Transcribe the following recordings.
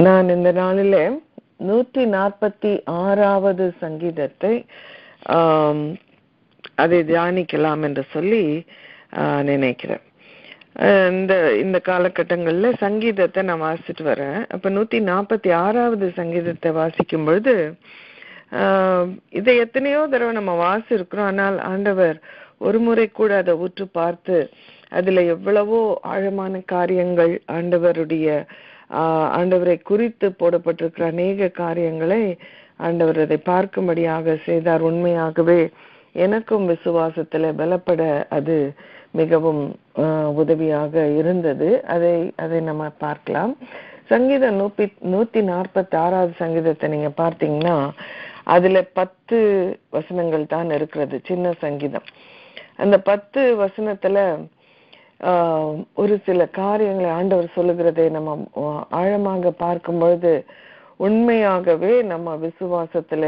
நான் இந்த நாளிலே 146வது சங்கீதத்தை அதை தியானிக்கலாம் என்று சொல்லி நினைக்கிறேன். இந்த காலகட்டங்கள்ல சங்கீதத்தை நான் வாசிச்சுட்டு வரேன். அப்ப 146வது சங்கீதத்தை வாசிக்கும் பொழுது இதை எத்தனையோ தடவை நம்ம வாசிருக்கிறோம். ஆனால் ஆண்டவர் ஒரு முறை கூட அதை உற்று பார்த்து அதுல எவ்வளவோ ஆழமான காரியங்கள், ஆண்டவரை குறித்து போடப்பட்டிருக்கிற அநேக காரியங்களை ஆண்டவர் அதை பார்க்கும்படியாக செய்தார். உண்மையாகவே எனக்கும் விசுவாசத்துல பலப்பட அது மிகவும் உதவியாக இருந்தது. அதை நம்ம பார்க்கலாம். சங்கீதம் 146வது சங்கீதத்தை நீங்க பார்த்தீங்கன்னா அதுல 10 வசனங்கள் தான் இருக்கிறது, சின்ன சங்கீதம். அந்த 10 வசனத்துல ஒரு சில காரியங்களை ஆண்டவர் சொல்லுகிறதை நம்ம ஆழமாக பார்க்கும் பொழுது உண்மையாகவே நம்ம விசுவாசத்துல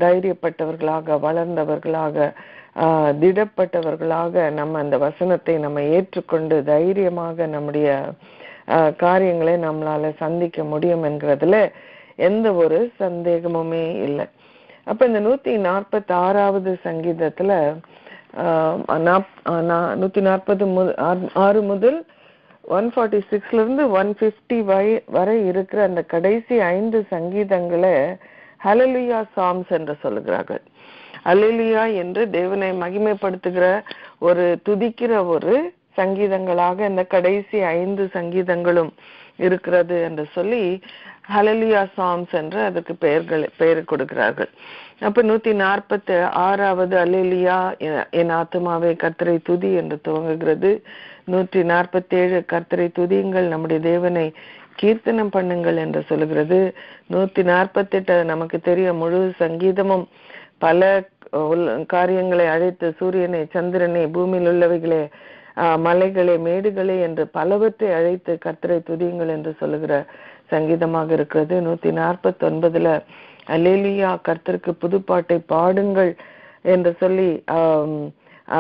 தைரியப்பட்டவர்களாக, வளர்ந்தவர்களாக, திடப்பட்டவர்களாக நம்ம அந்த வசனத்தை நம்ம ஏற்றுக்கொண்டு தைரியமாக நம்முடைய காரியங்களை நம்மளால சந்திக்க முடியும் என்கிறதுல எந்த ஒரு சந்தேகமுமே இல்லை. அப்ப இந்த 146வது சங்கீதத்துல 146 முதல் 146ல இருந்து 150 வரை இருக்கிற அந்த கடைசி 5 சங்கீதங்களை ஹல்லேலூயா சாம்ஸ் என்று சொல்லுகிறார்கள். ஹல்லேலூயா என்று தேவனை மகிமைப்படுத்துகிற துதிக்கிற ஒரு சங்கீதங்களாக இந்த கடைசி 5 சங்கீதங்களும் இருக்கிறது என்று சொல்லி ஹல்லேலூயா சாம்ஸ் என்று அதுக்கு பெயர் கொடுக்கிறார்கள். அப்ப 146வது ஹல்லேலூயா என் ஆத்துமாவே கர்த்தரை துதி என்று துவங்குகிறது. 147 கர்த்தரை துதியுங்கள், நம்முடைய தேவனை கீர்த்தனம் பண்ணுங்கள் என்று சொல்லுகிறது. 148 நமக்கு தெரிய முழு சங்கீதமும் பல காரியங்களை அழைத்து சூரியனை, சந்திரனை, பூமியில் உள்ளவைகளே, மலைகளே, மேடுகளே என்று பலவற்றை அழைத்து கர்த்தரை துதியுங்கள் என்று சொல்லுகிற சங்கீதமாக இருக்கிறது. 149ல அல்லேலூயா கர்த்தருக்கு புதுப்பாட்டை பாடுங்கள் என்று சொல்லி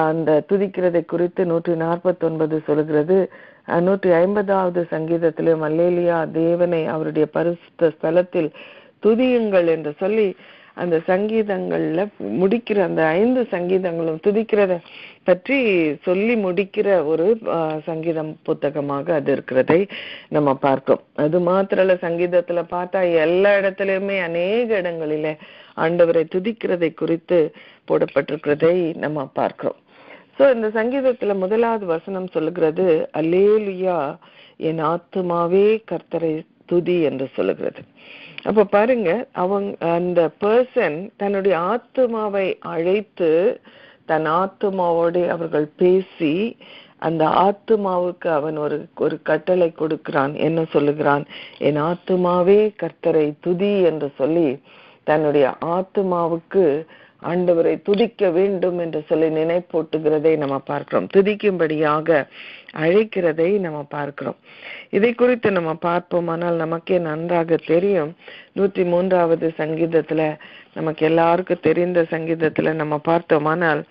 அந்த துதிக்கிறதை குறித்து 149 சொல்லுகிறது. 150வது சங்கீதத்திலும் அல்லேலூயா தேவனை அவருடைய பரிசுத்த ஸ்தலத்தில் துதியுங்கள் என்று சொல்லி அந்த சங்கீதங்கள்ல முடிக்கிற அந்த 5 சங்கீதங்களும் துதிக்கிறத பற்றி சொல்லி முடிக்கிற ஒரு சங்கீதம் புத்தகமாக அது இருக்கிறதை நம்ம பார்க்கிறோம். அது மாத்திரல, சங்கீதத்துல பார்த்தா எல்லா இடத்துலயுமே அநேக இடங்களிலே ஆண்டவரை துதிக்கிறதை குறித்து போடப்பட்டிருக்கிறதை நம்ம பார்க்கிறோம். சோ இந்த சங்கீதத்துல முதலாவது வசனம் சொல்லுகிறது, அல்லேலூயா என் ஆத்துமாவே கர்த்தரை துதி என்று சொல்லுகிறது. அப்ப பாருங்க, அந்த பர்சன் தன்னுடைய ஆத்துமாவை அழைத்து தன் ஆத்துமாவோடு அவர்கள் பேசி அந்த ஆத்துமாவுக்கு அவன் ஒரு கட்டளை கொடுக்கிறான். என்ன சொல்லுகிறான்? என் ஆத்துமாவே கர்த்தரை துதி என்று சொல்லி தன்னுடைய ஆத்துமாவுக்கு ஆண்டவரை துதிக்க வேண்டும் என்று சொல்லி நினைப்பூட்டுகிறதை நம்ம பார்க்கிறோம். துதிக்கும்படியாக அழைக்கிறதை நம்ம பார்க்கிறோம். இதை குறித்து நம்ம பார்ப்போமானால் நமக்கே நன்றாக தெரியும். 103வது சங்கீதத்துல, நமக்கு எல்லாருக்கும் தெரிந்த சங்கீதத்துல நம்ம பார்த்தோமானால்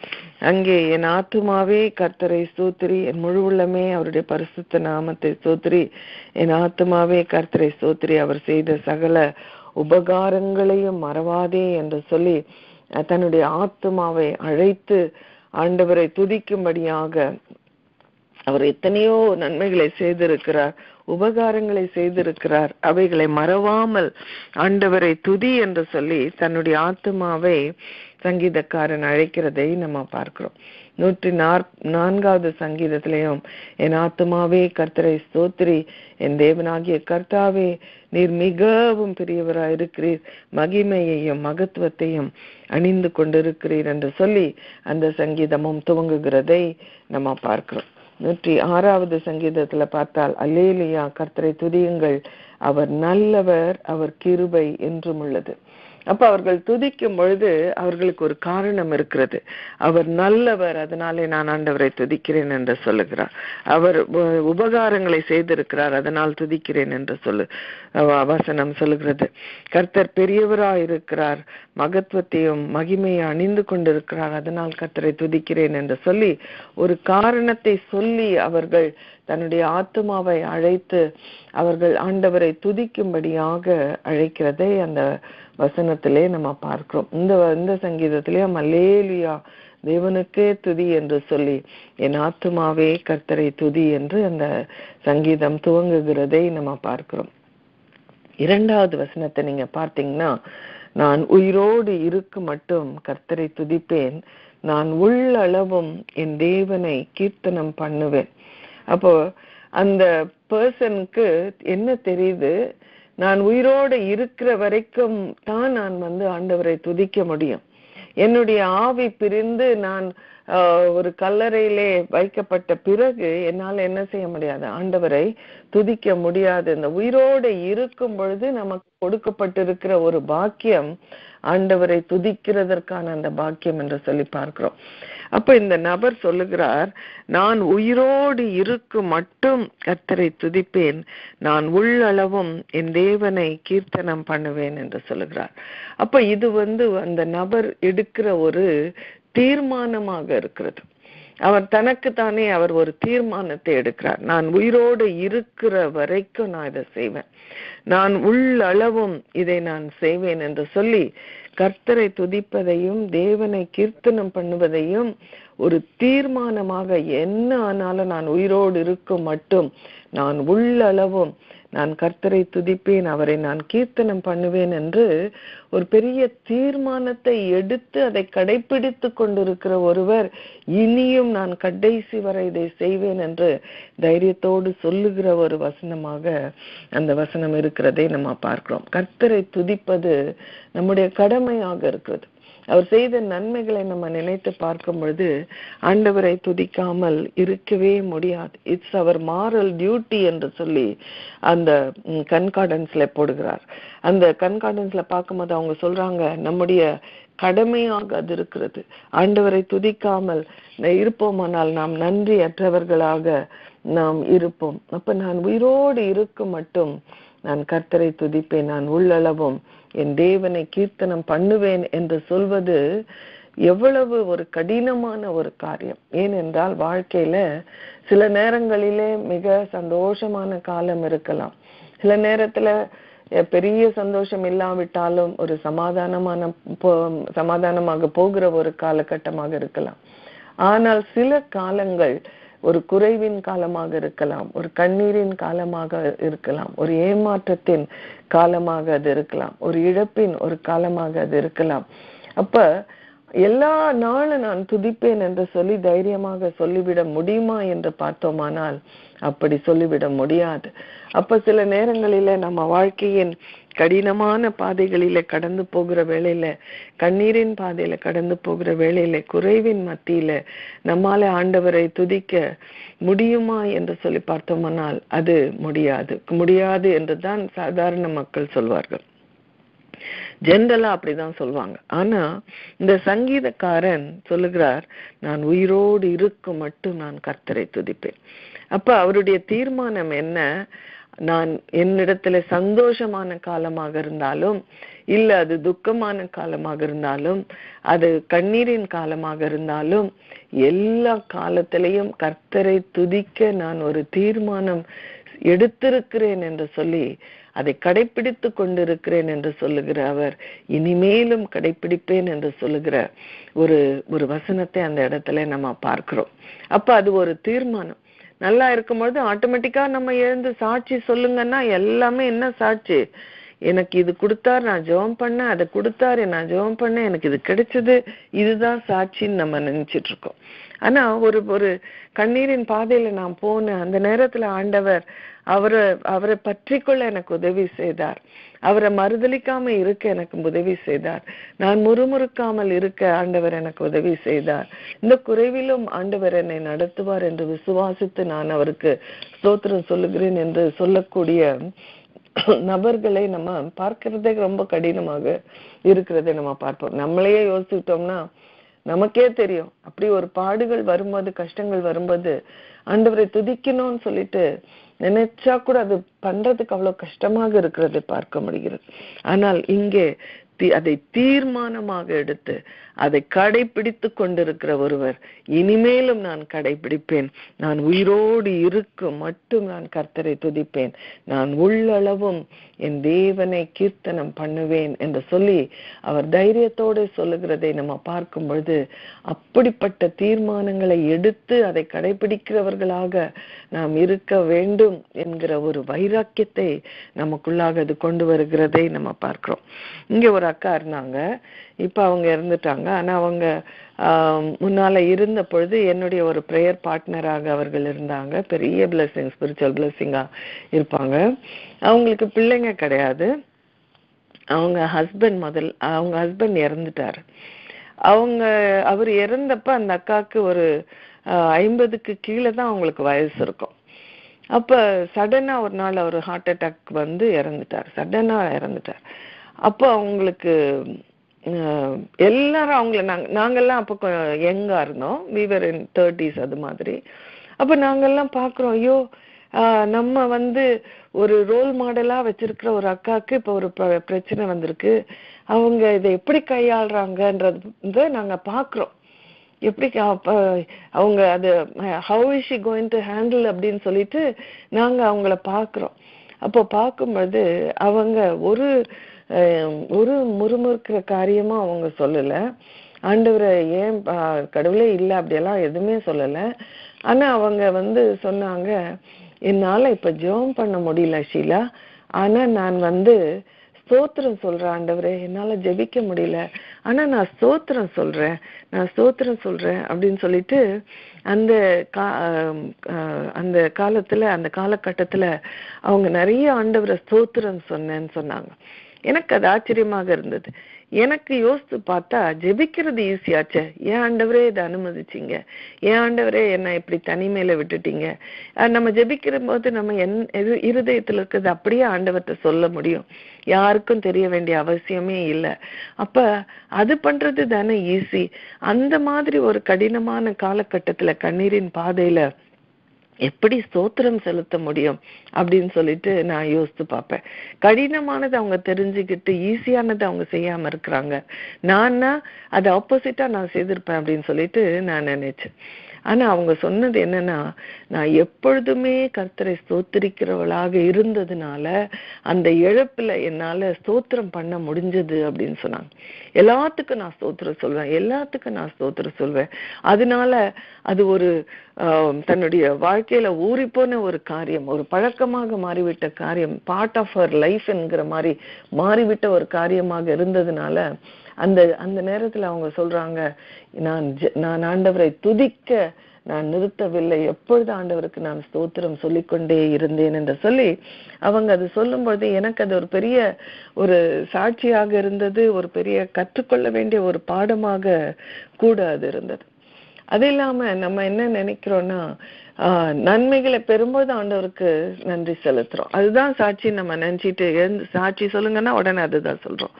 அங்கே என் ஆத்துமாவே கர்த்தரை ஸ்தோத்திரி, என் முழு உள்ளமே அவருடைய பரிசுத்த நாமத்தை ஸ்தோத்திரி, என் ஆத்துமாவே கர்த்தரை ஸ்தோத்திரி, அவர் செய்த சகல உபகாரங்களையும் மறவாதே என்று சொல்லி தன்னுடைய ஆத்துமாவை அழைத்து ஆண்டவரை துதிக்கும்படியாக அவர் எத்தனையோ நன்மைகளை செய்திருக்கிறார், உபகாரங்களை செய்திருக்கிறார், அவைகளை மறவாமல் ஆண்டவரை துதி என்று சொல்லி தன்னுடைய ஆத்துமாவை சங்கீதக்காரன் அழைக்கிறதை நம்ம பார்க்கிறோம். 104வது சங்கீதத்திலையும் என் ஆத்துமாவே கர்த்தரை ஸ்தோத்திரி, என் தேவனாகிய கர்த்தாவே நீர் மிகவும் பெரியவராயிருக்கிறீர், மகிமையையும் மகத்துவத்தையும் அணிந்து கொண்டிருக்கிறீர் என்று சொல்லி அந்த சங்கீதமும் துவங்குகிறதை நம்ம பார்க்கிறோம். 106வது சங்கீதத்துல பார்த்தால் அல்லேலூயா கர்த்தரை துதியுங்கள், அவர் நல்லவர், அவர் கிருபை என்றும் உள்ளது. அப்ப அவர்கள் துதிக்கும் பொழுது அவர்களுக்கு ஒரு காரணம் இருக்கிறது. அவர் நல்லவர், அதனாலே நான் ஆண்டவரை துதிக்கிறேன் என்று சொல்லுகிறார். அவர் உபகாரங்களை செய்திருக்கிறார், அதனால் துதிக்கிறேன் என்று வசனம் சொல்லுகிறது. கர்த்தர் பெரியவராயிருக்கிறார், மகத்துவத்தையும் மகிமையை அணிந்து கொண்டிருக்கிறார், அதனால் கர்த்தரை துதிக்கிறேன் என்று சொல்லி ஒரு காரணத்தை சொல்லி அவர்கள் தன்னுடைய ஆத்துமாவை அழைத்து அவர்கள் ஆண்டவரை துதிக்கும்படியாக அழைக்கிறதை அந்த வசனத்திலே நம்ம பார்க்கிறோம். இந்த சங்கீதத்திலே அல்லேலூயா தேவனுக்கே துதி என்று சொல்லி என் ஆத்துமாவே கர்த்தரை துதி என்று அந்த சங்கீதம் துவங்குகிறதை நம்ம பார்க்கிறோம். 2வது வசனத்தை நீங்க பார்த்தீங்கன்னா, நான் உயிரோடு இருக்கு மட்டும் கர்த்தரை துதிப்பேன், நான் உள்ளளவும் என் தேவனை கீர்த்தனம் பண்ணுவேன். அப்போ அந்த பர்சனுக்கு என்ன தெரியுது, நான் உயிரோடு இருக்கிற வரைக்கும் தான் நான் ஆண்டவரை துதிக்க முடியும். என்னுடைய ஆவி பிரிந்து நான் ஒரு கல்லறையிலே வைக்கப்பட்ட பிறகு என்னால் என்ன செய்ய முடியாது, ஆண்டவரை துதிக்க முடியாது. இந்த உயிரோடு இருக்கும் பொழுது நமக்கு கொடுக்கப்பட்டிருக்கிற ஒரு பாக்கியம் ஆண்டவரை துதிக்கிறதற்கான அந்த பாக்கியம் என்று சொல்லி பார்க்கிறோம். அப்ப இந்த நபர் சொல்லுகிறார், நான் உயிரோடு இருக்கும் மட்டும் கர்த்தரை துதிப்பேன், நான் உள்ளளவும் என் தேவனை கீர்த்தனம் பண்ணுவேன் என்று சொல்லுகிறார். அப்ப இது அந்த நபர் எடுக்கிற ஒரு தீர்மானமாக இருக்கிறது. அவர் தனக்குத்தானே அவர் ஒரு தீர்மானத்தை எடுக்கிறார். நான் உயிரோடு இருக்கிற வரைக்கும் நான் இதை செய்வேன், நான் உள்ளளவும் இதை நான் செய்வேன் என்று சொல்லி கர்த்தரை துதிப்பதையும் தேவனை கீர்த்தனம் பண்ணுவதையும் ஒரு தீர்மானமாக, என்ன ஆனாலும் நான் உயிரோடு இருக்கும் மட்டும் நான் உள்ளளவும் நான் கர்த்தரை துதிப்பேன், அவரை நான் கீர்த்தனம் பண்ணுவேன் என்று ஒரு பெரிய தீர்மானத்தை எடுத்து அதை கடைபிடித்து கொண்டிருக்கிற ஒருவர் இனியும் நான் கடைசி வரை இதை செய்வேன் என்று தைரியத்தோடு சொல்லுகிற ஒரு வசனமாக அந்த வசனம் இருக்கிறதை நம்ம பார்க்கிறோம். கர்த்தரை துதிப்பது நம்முடைய கடமையாக இருக்கிறது. அவர் செய்த நன்மைகளை நம்ம நினைத்து பார்க்கும் பொழுது ஆண்டவரை துதிக்காமல் இருக்கவே முடியாது. இட்ஸ் அவர் மாரல் டியூட்டி என்று சொல்லி அந்த கன்கார்டன்ஸ்ல போடுகிறார். அந்த கன்கார்டன்ஸ்ல பார்க்கும்போது அவங்க சொல்றாங்க, நம்முடைய கடமையாக அது இருக்கிறது. ஆண்டவரை துதிக்காமல் இருப்போமானால் நாம் நன்றி அற்றவர்களாக நாம் இருப்போம். அப்ப நான் உயிரோடு இருக்கும் மட்டும் நான் கர்த்தரை துதிப்பேன், நான் உள்ளளவும் என் தேவனை கீர்த்தனம் பண்ணுவேன் என்று சொல்வது எவ்வளவு ஒரு கடினமான ஒரு காரியம். ஏனென்றால் வாழ்க்கையில சில நேரங்களிலே மிக சந்தோஷமான காலம் இருக்கலாம், சில நேரத்துல பெரிய சந்தோஷம் இல்லாவிட்டாலும் ஒரு சமாதானமாக போகிற ஒரு காலகட்டமாக இருக்கலாம். ஆனால் சில காலங்கள் ஒரு குறைவின் காலமாக இருக்கலாம், ஒரு கண்ணீரின் காலமாக இருக்கலாம், ஒரு ஏமாற்றத்தின் காலமாக அது இருக்கலாம், ஒரு இழப்பின் ஒரு காலமாக அது இருக்கலாம். அப்ப எல்லா நாளும் நான் துதிப்பேன் என்று சொல்லி தைரியமாக சொல்லிவிட முடியுமா என்று பார்த்தோமானால் அப்படி சொல்லிவிட முடியாது. அப்ப சில நேரங்களில நம்ம வாழ்க்கையின் கடினமான பாதைகளில கடந்து போகிற வேளையில, கண்ணீரின் பாதையில கடந்து போகிற வேளையில, குறைவின் மத்தியில நம்மால ஆண்டவரை துதிக்க முடியுமா என்று சொல்லி பார்த்தோமானால் அது முடியாது என்றுதான் சாதாரண மக்கள் சொல்வார்கள். ஜென்ரலா அப்படிதான் சொல்லுவாங்க. ஆனா இந்த சங்கீதக்காரன் சொல்லுகிறார், நான் உயிரோடு இருக்கும் மட்டும் நான் கர்த்தரை துதிப்பேன். அப்ப அவருடைய தீர்மானம் என்ன, நான் என்னிடத்துல சந்தோஷமான காலமாக இருந்தாலும், இல்ல அது துக்கமான காலமாக இருந்தாலும், அது கண்ணீரின் காலமாக இருந்தாலும், எல்லா காலத்திலையும் கர்த்தரை துதிக்க நான் ஒரு தீர்மானம் எடுத்திருக்கிறேன் என்று சொல்லி அதை கடைபிடித்து கொண்டிருக்கிறேன் என்று சொல்லுகிற அவர் இனிமேலும் கடைபிடிப்பேன் என்று சொல்லுகிற ஒரு வசனத்தை அந்த இடத்துல நம்ம பார்க்கிறோம். அப்ப அது ஒரு தீர்மானம். நல்லா இருக்கும்பொழுது ஆட்டோமேட்டிக்கா நம்ம எழுந்து சாட்சி சொல்லுங்கன்னா எல்லாமே என்ன சாட்சி, எனக்கு இது கொடுத்தார் நான் ஜெபம் பண்ணேன், அதை கொடுத்தாரு நான் ஜெபம் பண்ணேன், எனக்கு இது கிடைச்சது, இதுதான் சாட்சின்னு நம்ம நினைச்சிட்டு இருக்கோம். ஆனா ஒரு கண்ணீரின் பாதையில நான் போனேன், அந்த நேரத்துல ஆண்டவர் அவரை பற்றிக்கொள்ள எனக்கு உதவி செய்தார், அவரை மறுதலிக்காம இருக்க எனக்கு உதவி செய்தார், நான் முறுமுறுக்காமல் இருக்க ஆண்டவர் எனக்கு உதவி செய்தார், இந்த குறைவிலும் ஆண்டவர் என்னை நடத்துவார் என்று விசுவாசித்து நான் அவருக்கு ஸ்தோத்திரம் சொல்லுகிறேன் என்று சொல்லக்கூடிய நபர்களை நம்ம பார்க்கிறதே ரொம்ப கடினமாக இருக்கிறதை நம்ம பார்ப்போம். நம்மளையே யோசிச்சுட்டோம்னா நமக்கே தெரியும், அப்படி ஒரு பாடுகள் வரும்போது, கஷ்டங்கள் வரும்போது ஆண்டவரை துதிக்கணும்னு சொல்லிட்டு நினைச்சா கூட அது பண்றதுக்கு அவ்வளவு கஷ்டமாக இருக்கிறது பார்க்க முடிகிறது. ஆனால் இங்கே அதை தீர்மானமாக எடுத்து அதை கடைபிடித்து கொண்டிருக்கிற ஒருவர், இனிமேலும் நான் கடைபிடிப்பேன், நான் உயிரோடு இருக்கும் மட்டும் நான் கர்த்தரை துதிப்பேன், நான் உள்ளளவும் என் தேவனை கீர்த்தனம் பண்ணுவேன் என்று சொல்லி அவர் தைரியத்தோடு சொல்லுகிறதை நம்ம பார்க்கும் பொழுது, அப்படிப்பட்ட தீர்மானங்களை எடுத்து அதை கடைபிடிக்கிறவர்களாக நாம் இருக்க வேண்டும் என்கிற ஒரு வைராக்கியத்தை நமக்குள்ளாக அது கொண்டு வருகிறதை நம்ம பார்க்கிறோம். இங்க ஒரு அக்கா இருந்தாங்க, இப்ப அவங்க இறந்துட்டாங்க. ஆனா அவங்க முன்னால இருந்த பொழுது என்னுடைய ஒரு பிரேயர் பார்ட்னராக அவர்கள் இருந்தாங்க. பெரிய பிளெஸிங், ஸ்பிரிச்சுவல் பிளெஸிங்கா இருப்பாங்க. அவங்களுக்கு பிள்ளைங்க கிடையாது. அவங்க ஹஸ்பண்ட் இறந்துட்டாரு. அவர் இறந்தப்ப அந்த அக்காவுக்கு ஒரு 50க்கு கீழே தான் அவங்களுக்கு வயசு இருக்கும். அப்ப சடனா ஒரு நாள் அவர் ஹார்ட் அட்டாக் வந்து சடனா இறந்துட்டார். அப்போ அவங்களுக்கு எல்லாரும் நாங்கெல்லாம் அப்போ யங்கா இருந்தோம், we were in 30s அது மாதிரி. அப்ப நாங்கெல்லாம் பாக்குறோம், ஐயோ நம்ம வந்து ஒரு ரோல் மாடலா வச்சிருக்கிற ஒரு அக்காவுக்கு இப்ப ஒரு பிரச்சனை வந்திருக்கு, அவங்க இதை எப்படி கையாளுறாங்கன்றத நாங்க பாக்குறோம். எப்படி அவங்க அது how is she going to handle அப்படின்னு சொல்லிட்டு நாங்க அவங்கள பாக்குறோம். அப்போ பார்க்கும்போது அவங்க ஒரு முறுமுறுக்கிற காரியமா அவங்க சொல்லல, ஆண்டவரை ஏன் கடவுளே இல்லை அப்படியெல்லாம் எதுவுமே சொல்லல. ஆனா அவங்க வந்து சொன்னாங்க, என்னால இப்ப ஜெபம் பண்ண முடியல ஷீலா, ஆனா நான் வந்து ஸ்தோத்திரம் சொல்றேன் ஆண்டவரே, என்னால ஜெபிக்க முடியல, ஆனா நான் ஸ்தோத்திரம் சொல்றேன் அப்படின்னு சொல்லிட்டு அந்த காலகட்டத்துல அவங்க நிறைய ஆண்டவரை ஸ்தோத்திரம் சொன்னேன்னு சொன்னாங்க. எனக்கு அது ஆச்சரியமாக இருந்தது. எனக்கு யோசித்து பார்த்தா ஜெபிக்கிறது ஈஸியாச்சே, ஏன் ஆண்டவரே இதை அனுமதிச்சிங்க, ஏன் ஆண்டவரே என்ன இப்படி தனிமையில விட்டுட்டீங்க. நம்ம ஜெபிக்கிற போது நம்ம இருதயத்துல இருக்கிறது அப்படியே ஆண்டவர்கிட்ட சொல்ல முடியும், யாருக்கும் தெரிய வேண்டிய அவசியமே இல்லை. அப்ப அது பண்றது தானே ஈஸி. அந்த மாதிரி ஒரு கடினமான காலகட்டத்துல கண்ணீரின் பாதையில எப்படி ஸ்தோத்திரம் செலுத்த முடியும் அப்படின்னு சொல்லிட்டு நான் யோசித்து பார்ப்பேன். கடினமானது அவங்க தெரிஞ்சுக்கிட்டு ஈஸியானது அவங்க செய்யாம இருக்கிறாங்க, நான்னா அது ஆப்போசிட்டா நான் செய்திருப்பேன் அப்படின்னு சொல்லிட்டு நான் நினைச்சேன். ஆனா அவங்க சொன்னது என்னன்னா, நான் எப்பொழுதுமே கர்த்தரை ஸ்தோத்திரிக்கிறவளாக இருந்ததுனால அந்த இழப்புல என்னால ஸ்தோத்திரம் பண்ண முடிஞ்சது அப்படின்னு சொன்னாங்க. எல்லாத்துக்கும் நான் ஸ்தோத்திரம் சொல்வேன். அதனால அது ஒரு தன்னுடைய வாழ்க்கையில ஊறி போன ஒரு காரியம், ஒரு பழக்கமாக மாறிவிட்ட காரியம், பார்ட் ஆஃப் ஹர் லைஃப் என்கிற மாதிரி மாறிவிட்ட ஒரு காரியமாக இருந்ததுனால அந்த நேரத்துல அவங்க சொல்றாங்க, நான் ஆண்டவரை துதிக்க நான் நிறுத்தவில்லை, எப்பொழுது ஆண்டவருக்கு நான் ஸ்தோத்திரம் சொல்லிக்கொண்டே இருந்தேன் என்று சொல்லி அவங்க அது சொல்லும்போது எனக்கு அது ஒரு பெரிய ஒரு சாட்சியாக இருந்தது, ஒரு பெரிய கற்றுக்கொள்ள வேண்டிய ஒரு பாடமாக கூட அது இருந்தது. அது இல்லாம நம்ம என்ன நினைக்கிறோம்னா, நன்மைகளை பெறும்போது ஆண்டவருக்கு நன்றி செலுத்துறோம், அதுதான் சாட்சி நம்ம நினைச்சிட்டு சாட்சி சொல்லுங்கன்னா உடனே அதுதான் சொல்றோம்.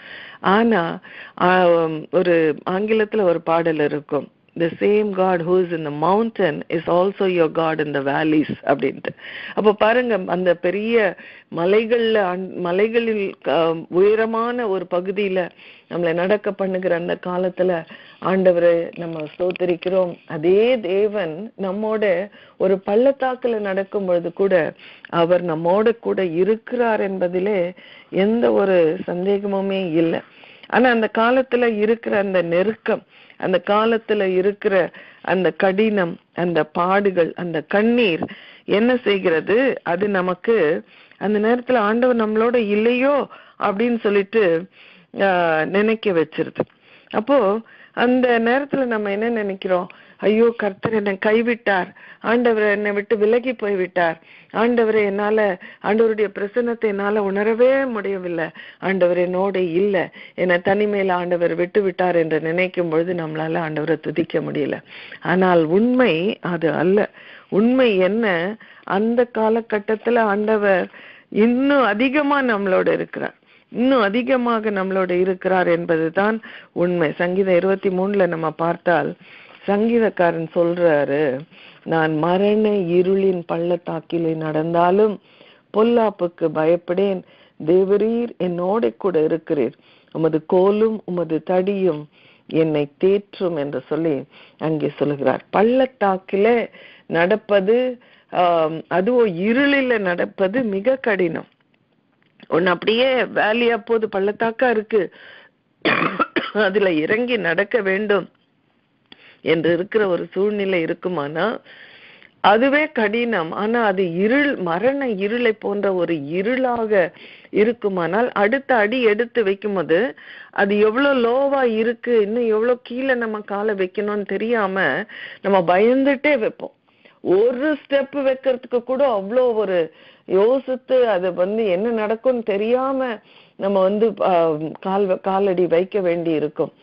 ஆனா ஒரு ஆங்கிலத்துல ஒரு பாடல் இருக்கும், the same God who is in the mountain is also your God in the valleys அப்படின்ட்டு. அப்ப பாருங்க, அந்த பெரிய மலைகளில் உயரமான ஒரு பகுதியில நம்மளை நடக்க பண்ணுகிற அந்த காலத்துல ஆண்டவரை நம்ம ஸ்தோத்திரிக்கிறோம். அதே தேவன் நம்மோட ஒரு பள்ளத்தாக்குல நடக்கும் பொழுது கூட அவர் நம்மோட கூட இருக்கிறார் என்பதிலே எந்த ஒரு சந்தேகமுமே இல்லை. ஆனா அந்த காலத்துல இருக்கிற அந்த நெருக்கம், அந்த காலத்துல இருக்கிற அந்த கடினம், அந்த பாடுகள், அந்த கண்ணீர் என்ன செய்கிறது, அது நமக்கு அந்த நேரத்துல ஆண்டவர் நம்மளோட இல்லையோ அப்படின்னு சொல்லிட்டு நினைக்க வச்சிருது. அப்போ அந்த நேரத்துல நம்ம என்ன நினைக்கிறோம், ஐயோ கர்த்தர் என்னை கைவிட்டார், ஆண்டவர் என்னை விட்டு விலகி போய்விட்டார், ஆண்டவரை ஆண்டவருடைய பிரசன்னத்தை என்னால உணரவே முடியவில்லை, ஆண்டவர் என்னோட இல்லை, என்னை தனிமையில ஆண்டவர் விட்டு விட்டார் என்று நினைக்கும் பொழுது நம்மளால ஆண்டவரை துதிக்க முடியல. ஆனால் உண்மை அது அல்ல. உண்மை என்ன, அந்த காலகட்டத்துல ஆண்டவர் இன்னும் அதிகமா நம்மளோட இருக்கிறார், இன்னும் அதிகமாக நம்மளோட இருக்கிறார் என்பதுதான் உண்மை. சங்கீதம் 23 நம்ம பார்த்தால் சங்கீதக்காரன் சொல்றாரு, நான் மரண இருளின் பள்ளத்தாக்கிலே நடந்தாலும் பொல்லாப்புக்கு பயப்படேன், தேவரீர் என்னோட கூட இருக்கிறீர், உமது கோலும் உமது தடியும் என்னை தேற்றும் என்று சொல்லி அங்கே சொல்லுகிறார். பள்ளத்தாக்கிலே நடப்பது, அதுவும் இருளில நடப்பது மிக கடினம். ஒன்னு அப்படியே வேலியா போது, பள்ளத்தாக்கா இருக்கு, அதுல இறங்கி நடக்க வேண்டும் என்று இருக்கிற ஒரு சூழ்நிலை இருக்குமானா அதுவே கடினம். ஆனா அது இருள், மரண இருளை போன்ற ஒரு இருளாக இருக்குமானால் அடுத்த அடி எடுத்து வைக்கும் போது அது எவ்வளவு லோவா இருக்கு, இன்னும் எவ்வளவு கீழே நம்ம காலை வைக்கணும்னு தெரியாம நம்ம பயந்துட்டே வைப்போம். ஒரு ஸ்டெப் வைக்கிறதுக்கு கூட அவ்வளோ ஒரு யோசித்து அது என்ன நடக்கும்னு தெரியாம நம்ம காலடி வைக்க வேண்டி இருக்கும்.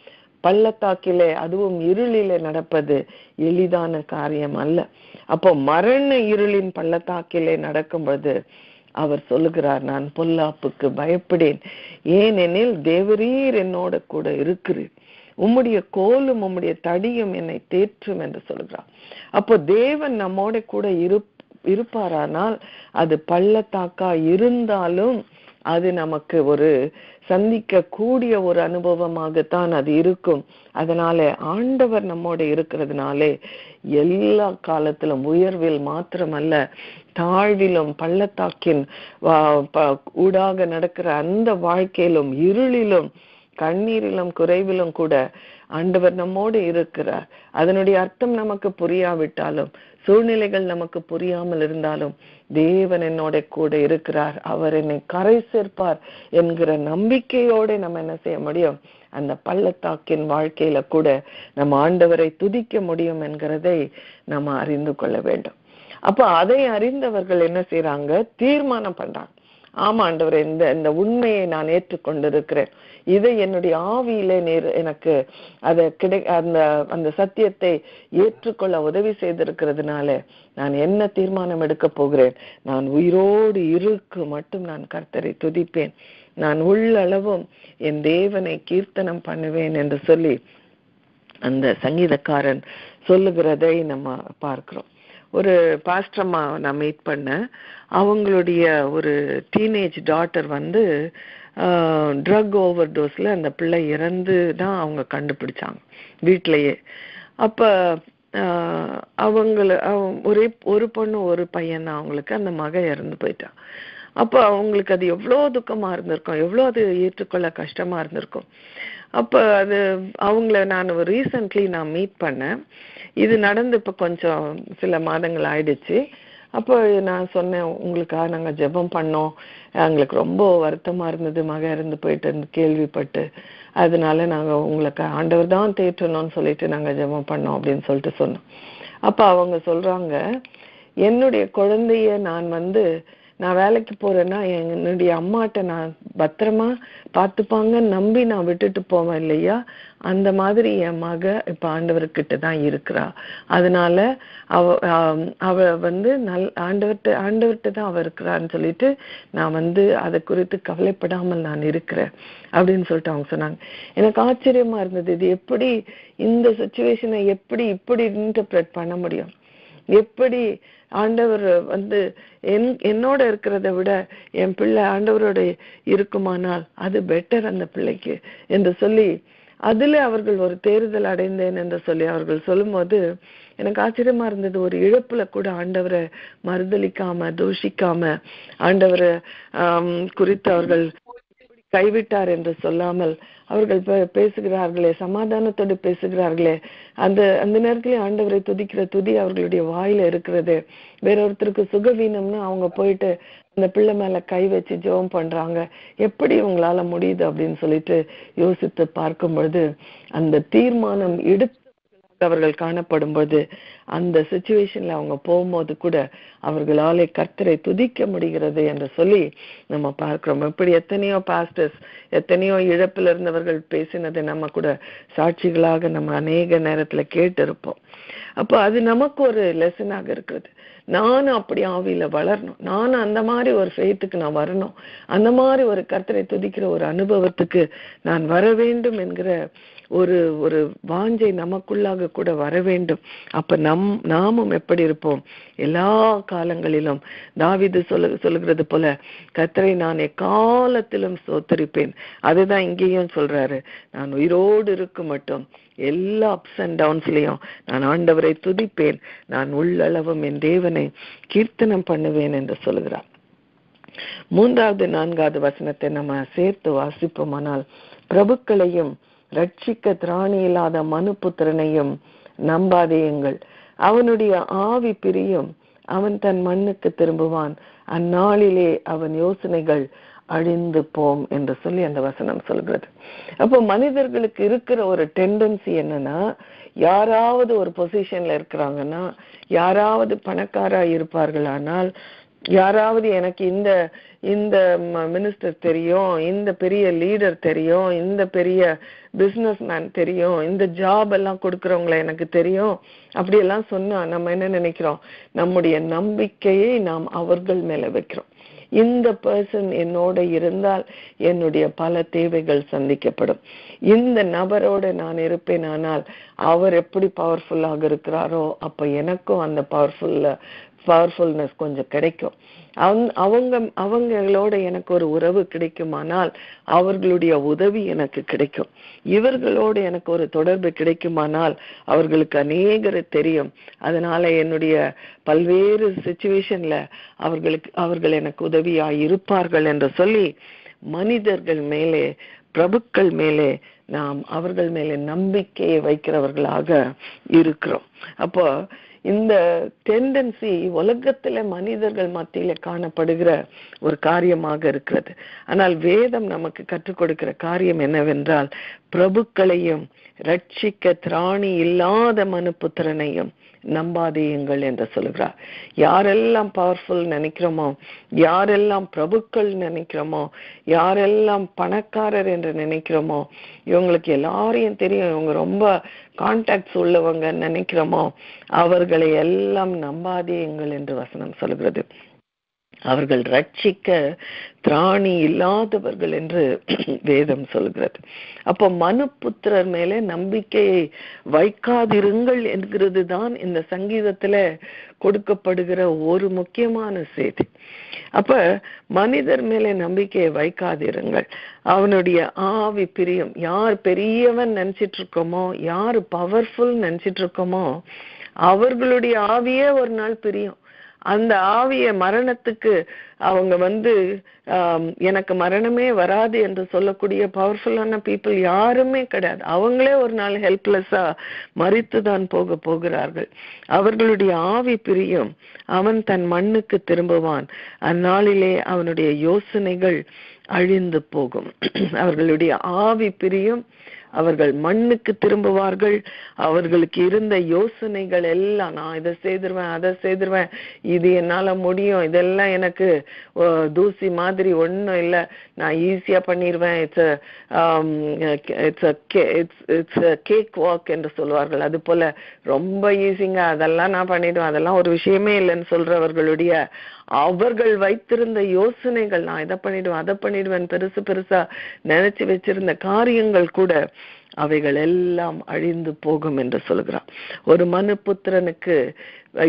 பள்ளத்தாக்கிலே, அதுவும் இருளிலே நடப்பது எளிதான காரியம் அல்ல. அப்போ மரண இருளின் பள்ளத்தாக்கிலே நடக்கும்போது அவர் சொல்லுகிறார், நான் பொல்லாப்புக்கு பயப்படேன், ஏனெனில் தேவரீர் என்னோட கூட இருக்கிறீர், உம்முடைய கோலும் உம்முடைய தடியும் என்னை தேற்றும் என்று சொல்லுகிறார். அப்போ தேவன் நம்மோட கூட இருப்பாரானால் அது பள்ளத்தாக்கா இருந்தாலும் அது நமக்கு ஒரு சந்திக்க கூடிய ஒரு அனுபவமாகத்தான் அது இருக்கும். அதனால ஆண்டவர் நம்மோட இருக்கிறதுனாலே எல்லா காலத்திலும் உயர்வில் மாத்திரமல்ல, தாழ்விலும் பள்ளத்தாக்கின் ஊடாக நடக்கிற அந்த வாழ்க்கையிலும் இருளிலும் கண்ணீரிலும் குறைவிலும் கூட ஆண்டவர் நம்மோடு இருக்கிறார். அதனுடைய அர்த்தம் நமக்கு புரியாவிட்டாலும், சூழ்நிலைகள் நமக்கு புரியாமல் இருந்தாலும் தேவன் என்னோட கூட இருக்கிறார், அவர் என்னை கரை சேர்ப்பார் என்கிற நம்பிக்கையோட நம்ம என்ன செய்ய முடியும், அந்த பள்ளத்தாக்கின் வாழ்க்கையில கூட நம்ம ஆண்டவரை துதிக்க முடியும் என்கிறதை நம்ம அறிந்து கொள்ள வேண்டும். அப்ப அதை அறிந்தவர்கள் என்ன செய்யறாங்க, தீர்மானம் பண்றாங்க, ஆமா ஆண்டவரே, இந்த உண்மையை நான் ஏற்றுக்கொண்டிருக்கிறேன், இதை என்னுடைய ஆவியிலே நீர் எனக்கு அந்த சத்தியத்தை ஏற்றுக்கொள்ள உதவி செய்திருக்கிறதுனால நான் என்ன தீர்மானம் எடுக்க போகிறேன், நான் உயிரோடு இருக்கு மட்டும் நான் கர்த்தரை துதிப்பேன், நான் உள்ளளவும் என் தேவனை கீர்த்தனம் பண்ணுவேன் என்று சொல்லி அந்த சங்கீதக்காரன் சொல்லுகிறதை நம்ம பார்க்கிறோம். ஒரு பாஸ்டர்மா நான் மீட் பண்ண, அவங்களுடைய ஒரு டீனேஜ் டாட்டர் ட்ரக் ஓவர் டோஸ்ல அந்த பிள்ளை இறந்து தான் அவங்க கண்டுபிடிச்சாங்க வீட்டிலேயே. அப்ப ஒரு பொண்ணு ஒரு பையன் தான் அவங்களுக்கு, அந்த மக இறந்து போயிட்டான். அப்ப அவங்களுக்கு அது எவ்வளவு துக்கமா இருந்திருக்கும், எவ்வளவு அது ஏற்றுக்கொள்ள கஷ்டமா இருந்திருக்கும். அப்ப அது அவங்கள நான் ரீசன்ட்லி நான் மீட் பண்ணேன். இது நடந்து இப்ப கொஞ்சம் சில மாதங்கள் ஆயிடுச்சு. அப்போ நான் சொன்னேன், உங்களுக்காக நாங்க ஜெபம் பண்ணோம், எங்களுக்கு ரொம்ப வருத்தமா இருந்தது, மக இறந்து போயிட்டு கேள்விப்பட்டு, அதனால நாங்க உங்களுக்கு ஆண்டவர் தான் தேற்றணும்னு சொல்லிட்டு நாங்க ஜெபம் பண்ணோம் அப்படின்னு சொல்லிட்டு சொன்னோம். அப்ப அவங்க சொல்றாங்க, என்னுடைய குழந்தைய நான் வேலைக்கு போறேன்னா என்னுடைய அம்மாட்ட நான் பத்திரமா பார்த்துப்பாங்கன்னு நம்பி நான் விட்டுட்டு போவேன் இல்லையா, அந்த மாதிரி என் மக இப்ப ஆண்டவர்கிட்ட தான் இருக்கிறா, அதனால அவ ஆண்டவர்கிட்ட தான் அவ இருக்கிறான்னு சொல்லிட்டு நான் அதை குறித்து கவலைப்படாமல் நான் இருக்கிறேன் அப்படின்னு சொல்லிட்டு அவங்க சொன்னாங்க. எனக்கு ஆச்சரியமா இருந்தது, இது எப்படி இந்த சிச்சுவேஷனை இப்படி இன்டர்பிரட் பண்ண முடியும், எப்படி ஆண்டவர் என்னோட இருக்கிறத விட என் பிள்ளை ஆண்டவரோட இருக்குமானால் அது பெட்டர் அந்த பிள்ளைக்கு என்று சொல்லி அதுல அவர்கள் ஒரு தேறுதல் அடைந்தேன் என்று சொல்லி அவர்கள் சொல்லும் போது எனக்கு ஆச்சரியமா இருந்தது. ஒரு இழப்புல கூட ஆண்டவரை மறுதலிக்காம தூஷிக்காம ஆண்டவரை குறித்து அவர்கள் கைவிட்டார் என்று சொல்லாமல் அவர்கள் பேசுகிறார்களே, சமாதானத்தோடு பேசுகிறார்களே, அந்த நேரத்திலே ஆண்டவரை துதிக்கிற துதி அவர்களுடைய வாயில இருக்கிறது. வேறொருத்தருக்கு சுகவீனம்னு அவங்க போயிட்டு அந்த பிள்ளை மேல கை வச்சு ஜெபம் பண்றாங்க, எப்படி இவங்களால முடியுது அப்படின்னு சொல்லிட்டு யோசித்து பார்க்கும் பொழுது அந்த தீர்மானம் எடுத்து அவர்கள் காணப்படும் போது அந்த சிச்சுவேஷன்ல அவங்க போகும்போது கூட அவர்களாலே கர்த்தரை துதிக்க முடிகிறது என்று சொல்லி நம்ம பார்க்கிறோம். இப்படி எத்தனையோ பாஸ்டர்ஸ், எத்தனையோ இழப்பில் இருந்தவர்கள் பேசினதை நம்ம கூட சாட்சிகளாக நம்ம அநேக நேரத்துல கேட்டு இருப்போம். அப்போ அது நமக்கு ஒரு லெசனாக இருக்கிறது. நானும் அப்படி ஆவியில வளரணும், நானும் அந்த மாதிரி ஒரு ஃபெய்த்துக்கு நான் வரணும், அந்த மாதிரி ஒரு கர்த்தரை துதிக்கிற ஒரு அனுபவத்துக்கு நான் வர வேண்டும் என்கிற ஒரு ஒரு வாஞ்சை நமக்குள்ளாக கூட வர வேண்டும். அப்ப நாமும் எப்படி இருப்போம்? எல்லா காலங்களிலும் தாவீது சொல்லுகிறது போல, கர்த்தரை நான் எக்காலத்திலும் ஸ்தோத்திரிப்பேன். அதுதான் இங்கேயும் சொல்றாரு, நான் உயிரோடு இருக்கும் மட்டும் எல்லா அப்ஸ் அண்ட் டவுன்ஸ்லயும் நான் ஆண்டவரை துதிப்பேன், நான் உள்ளளவும் என் தேவனை கீர்த்தனம் பண்ணுவேன் என்று சொல்லுகிறார். 3வது 4வது வசனத்தை நம்ம சேர்த்து வாசிப்போமானால், பிரபுக்களையும் ரட்சிக்க திராணி இல்லாத மனுபுத்திரனையும் நம்பாதேயுங்கள், அவனுடைய ஆவி பிரியும், அவன் தன் மண்ணுக்கு திரும்புவான், அந்நாளிலே அவன் யோசனைகள் அழிந்து போம் என்று சொல்லி அந்த வசனம் சொல்கிறது. அப்போ மனிதர்களுக்கு இருக்கிற ஒரு டெண்டன்சி என்னன்னா, யாராவது ஒரு பொசிஷன்ல இருக்கிறாங்கன்னா, யாராவது பணக்காரா இருப்பார்களானால், யாராவது எனக்கு இந்த இந்த மினிஸ்டர் தெரியும், இந்த பெரிய லீடர் தெரியும், இந்த பெரிய பிசினஸ் மேன் தெரியும், இந்த ஜாப் எல்லாம் கொடுக்கறவங்களை எனக்கு தெரியும், அப்படியெல்லாம் சொன்னா நம்ம என்ன நினைக்கிறோம்? நம்முடைய நம்பிக்கையை நாம் அவர்கள் மேல வைக்கிறோம். இந்த பர்சன் என்னோட இருந்தால் என்னுடைய பல தேவைகள் சந்திக்கப்படும், இந்த நபரோட நான் இருப்பேன், ஆனால் அவர் எப்படி பவர்ஃபுல்லாக இருக்கிறாரோ அப்ப எனக்கும் அந்த பவர்ஃபுல்னஸ் கொஞ்சம் கிடைக்கும். அவங்களோட எனக்கு ஒரு உறவு கிடைக்குமானால் அவர்களுடைய உதவி எனக்கு கிடைக்கும். இவர்களோட எனக்கு ஒரு தொடர்பு கிடைக்குமானால் அவர்களுக்கு அநேகரை தெரியும், அதனால என்னுடைய பல்வேறு சிச்சுவேஷன்ல அவர்கள் எனக்கு உதவியாய் இருப்பார்கள் என்று சொல்லி மனிதர்கள் மேலே, பிரபுக்கள் மேலே நாம் அவர்கள் மேலே நம்பிக்கையை வைக்கிறவர்களாக இருக்கிறோம். அப்போ இந்த டெண்டன்சி உலகத்துல மனிதர்கள் மத்தியில காணப்படுகிற ஒரு காரியமாக இருக்கிறது. ஆனால் வேதம் நமக்கு கற்றுக் கொடுக்கிற காரியம் என்னவென்றால், பிரபுக்களையும் ரட்சிக்க திராணி இல்லாத மனுபுத்திரனையும் நம்பாதேயுங்கள் என்று சொல்கிறார். யாரெல்லாம் பவர்ஃபுல் நினைக்கிறோமோ, யாரெல்லாம் பிரபுக்கள் நினைக்கிறோமோ, யாரெல்லாம் பணக்காரர் என்று நினைக்கிறோமோ, இவங்களுக்கு எல்லாரையும் தெரியும், இவங்க ரொம்ப கான்டாக்ட்ஸ் உள்ளவங்க நினைக்கிறோமோ, அவர்களை எல்லாம் நம்பாதேயுங்கள் என்று வசனம் சொல்கிறது. அவர்கள் ரட்சிக்க திராணி இல்லாதவர்கள் என்று வேதம் சொல்கிறது. அப்போ மனுபுத்திரர் மேலே நம்பிக்கையை வைக்காதிருங்கள் என்கிறது தான் இந்த சங்கீதத்துல கொடுக்கப்படுகிற ஒரு முக்கியமான செய்தி. அப்ப மனிதர் மேலே நம்பிக்கையை வைக்காதிருங்கள், அவனுடைய ஆவி பிரியும். யார் பெரியவன் நினைச்சிட்டு இருக்கோமோ, யார் பவர்ஃபுல் நினைச்சிட்டு இருக்கோமோ, அவர்களுடைய ஆவியே ஒரு நாள் பிரியும். அந்த ஆவிய மரணத்துக்கு அவங்க எனக்கு மரணமே வராது என்று சொல்லக்கூடிய பவர்ஃபுல்லான பீப்புள் யாருமே கிடையாது. அவங்களே ஒரு நாள் ஹெல்ப்லெஸ்ஸா மரித்துதான் போகிறார்கள். அவர்களுடைய ஆவி பிரியும், அவன் தன் மண்ணுக்கு திரும்புவான், அந்நாளிலே அவனுடைய யோசனைகள் அழிந்து போகும். அவர்களுடைய ஆவி பிரியும், அவர்கள் மண்ணுக்கு திரும்புவார்கள். அவர்களுக்கு இருந்த யோசனைகள் எல்லாம், நான் இதை செய்திருவேன், அதை செய்திருவேன், இது என்னால முடியும், இதெல்லாம் எனக்கு தூசி மாதிரி ஒன்றும் இல்லை, நான் ஈஸியா பண்ணிடுவேன், இட்ஸ் கேக் வாக் என்று சொல்வார்கள். அது போல ரொம்ப ஈஸிங்க, அதெல்லாம் நான் பண்ணிடுவேன், அதெல்லாம் ஒரு விஷயமே இல்லைன்னு சொல்றவர்களுடைய அவர்கள் வைத்திருந்த யோசனைகள், நான் இதை பண்ணிடுவேன், அதை பண்ணிடுவேன், பெருசா நினைச்சு வச்சிருந்த காரியங்கள் கூட அவைகள் எல்லாம் அழிந்து போகும் என்று சொல்கிறான். ஒரு மனுபுத்திரனுக்கு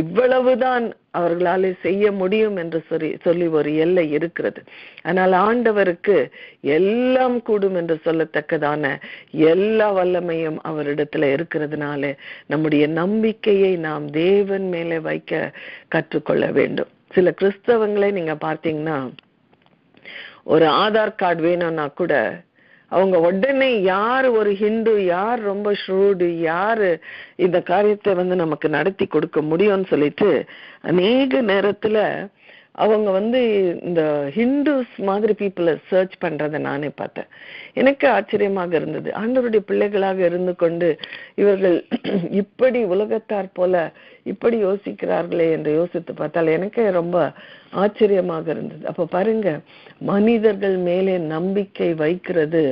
இவ்வளவுதான் அவர்களாலே செய்ய முடியும் என்று சொல்லி ஒரு எல்லை இருக்கிறது. ஆனால் ஆண்டவருக்கு எல்லாம் கூடும் என்று சொல்லத்தக்கதான எல்லா வல்லமையும் அவரிடத்துல இருக்கிறதுனால நம்முடைய நம்பிக்கையை நாம் தேவன் மேலே வைக்க கற்றுக்கொள்ள வேண்டும். சில கிறிஸ்தவங்களே நீங்க பார்த்தீங்கன்னா, ஒரு ஆதார் கார்டு வேணும்னா கூட அவங்க உடனே யார் ஒரு ஹிந்து, யார் ரொம்ப ஷ்ரூடு, யாரு இந்த காரியத்தை நமக்கு நடத்தி கொடுக்க முடியும்னு சொல்லிட்டு அநேக நேரத்துல அவங்க இந்த ஹிந்துஸ் மாதிரி பீப்புளை சர்ச் பண்றதை நானே பார்த்தேன். எனக்கு ஆச்சரியமாக இருந்தது. ஆண்டவருடைய பிள்ளைகளாக இருந்து கொண்டு இவர்கள் இப்படி உலகத்தார் போல இப்படி யோசிக்கிறார்களே என்று யோசித்து பார்த்தால் எனக்கு ரொம்ப ஆச்சரியமாக இருந்தது. அப்ப பாருங்க, மனிதர்கள் மேலே நம்பிக்கை வைக்கிறது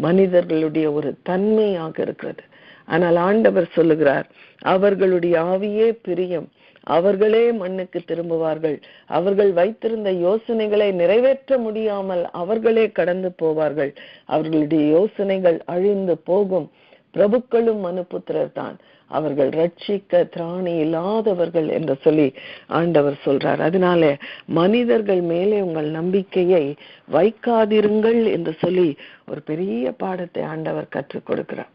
மனிதர்களுடைய ஒரு தன்மையாக இருக்கிறது. ஆனால் ஆண்டவர் சொல்லுகிறார், அவர்களுடைய ஆவியே பிரியம், அவர்களே மண்ணுக்கு திரும்புவார்கள். அவர்கள் வைத்திருந்த யோசனைகளை நிறைவேற்ற முடியாமல் அவர்களே கடந்து போவார்கள். அவர்களுடைய யோசனைகள் அழிந்து போகும். பிரபுக்களும் மனுபுத்திரர் தான், அவர்கள் ரட்சிக்க திராணி இல்லாதவர்கள் என்று சொல்லி ஆண்டவர் சொல்றார். அதனால மனிதர்கள் மேலே உங்கள் நம்பிக்கையை வைக்காதிருங்கள் என்று சொல்லி ஒரு பெரிய பாடத்தை ஆண்டவர் கற்றுக் கொடுக்கிறார்.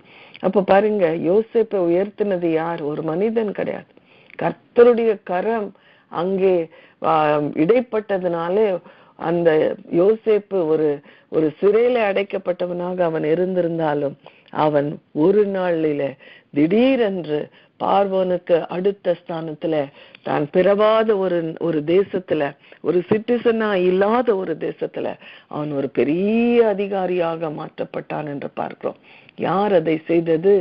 அப்ப பாருங்க, யோசேப்பை உயர்த்தினது யார்? ஒரு மனிதன் கிடையாது, கர்த்தருடைய கரம் அங்கே இடைப்பட்டதுனாலே அந்த யோசேப்பு ஒரு சிறையில அடைக்கப்பட்டவனாக அவன் இருந்திருந்தாலும் அவன் ஒரு நாளில திடீரென்று பார்வோனுக்கு அடுத்த ஸ்தானத்துல தான் பிறவாத ஒரு தேசத்துல, ஒரு சிட்டிசனா இல்லாத ஒரு தேசத்துல அவன் ஒரு பெரிய அதிகாரியாக மாற்றப்பட்டான் என்று பார்க்கிறோம். யார் அதை செய்தது?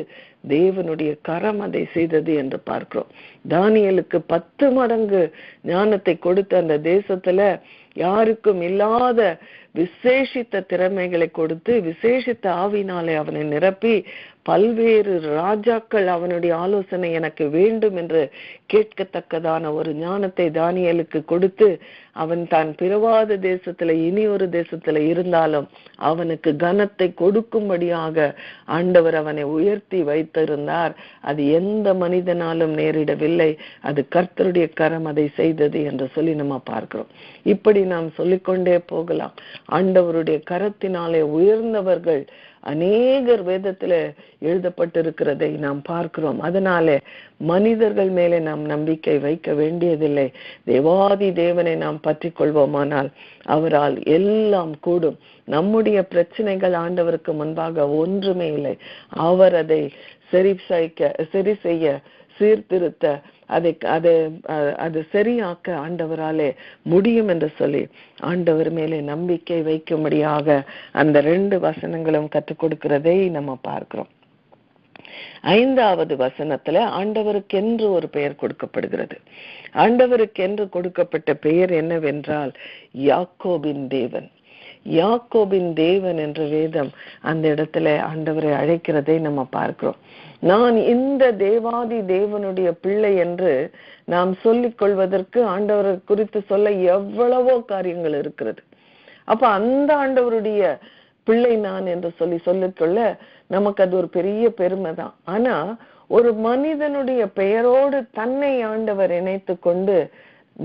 தேவனுடைய கரம் அதை செய்தது என்று பார்க்கிறோம். தானியேலுக்கு 10 மடங்கு ஞானத்தை கொடுத்து அந்த தேசத்துல யாருக்கும் இல்லாத விசேஷித்த திறமைகளை கொடுத்து விசேஷித்த ஆவினாலே அவனை நிரப்பி பல்வேறு ராஜாக்கள் அவனுடைய ஆலோசனை எனக்கு வேண்டும் என்று கேட்கத்தக்கதான ஒரு ஞானத்தை தானியேலுக்கு கொடுத்து அவன் தான் பிறவாத தேசத்துல இனி ஒரு தேசத்துல இருந்தாலும் அவனுக்கு கனத்தை கொடுக்கும்படியாக ஆண்டவர் அவனை உயர்த்தி வைத்திருந்தார். அது எந்த மனிதனாலும் நேரிடவில்லை, அது கர்த்தருடைய கரம் அதை செய்தது என்று சொல்லி நம்ம பார்க்கிறோம். இப்படி நாம் சொல்லிக்கொண்டே போகலாம். ஆண்டவருடைய கரத்தினாலே உயர்ந்தவர்கள் அநேகர் வேதத்துல எழுதப்பட்டிருக்கிறதை நாம் பார்க்கிறோம். அதனால மனிதர்கள் மேலே நாம் நம்பிக்கை வைக்க வேண்டியதில்லை. தேவாதி தேவனை நாம் பற்றி கொள்வோமானால் அவரால் எல்லாம் கூடும். நம்முடைய பிரச்சனைகள் ஆண்டவருக்கு முன்பாக ஒன்றுமே இல்லை. அவர் அதை சரி செய்ய, சீர்திருத்த, அது சரியாக்க ஆண்டவராலே முடியும் என்று சொல்லி ஆண்டவர் மேலே நம்பிக்கை வைக்கும்படியாக அந்த 2 வசனங்களும் கற்றுக் கொடுக்கிறதை நம்ம பார்க்கிறோம். 5வது வசனத்துல ஆண்டவருக்கென்று ஒரு பெயர் கொடுக்கப்படுகிறது. ஆண்டவருக்கென்று கொடுக்கப்பட்ட பெயர் என்னவென்றால் யாக்கோபின் தேவன். யாக்கோபின் தேவன் என்ற வேதம் அந்த இடத்துல ஆண்டவரை அழைக்கிறதை நம்ம பார்க்கிறோம். நான் இந்த தேவாதி தேவனுடைய பிள்ளை என்று நாம் சொல்லிக் கொள்வதற்கு ஆண்டவரை குறித்து சொல்ல எவ்வளவோ காரியங்கள் இருக்கிறது. அப்ப அந்த ஆண்டவருடைய பிள்ளை நான் என்று சொல்லிக்கொள்ள நமக்கு அது ஒரு பெரிய பெருமை தான். ஆனா ஒரு மனிதனுடைய பெயரோடு தன்னை ஆண்டவர் இணைத்து கொண்டு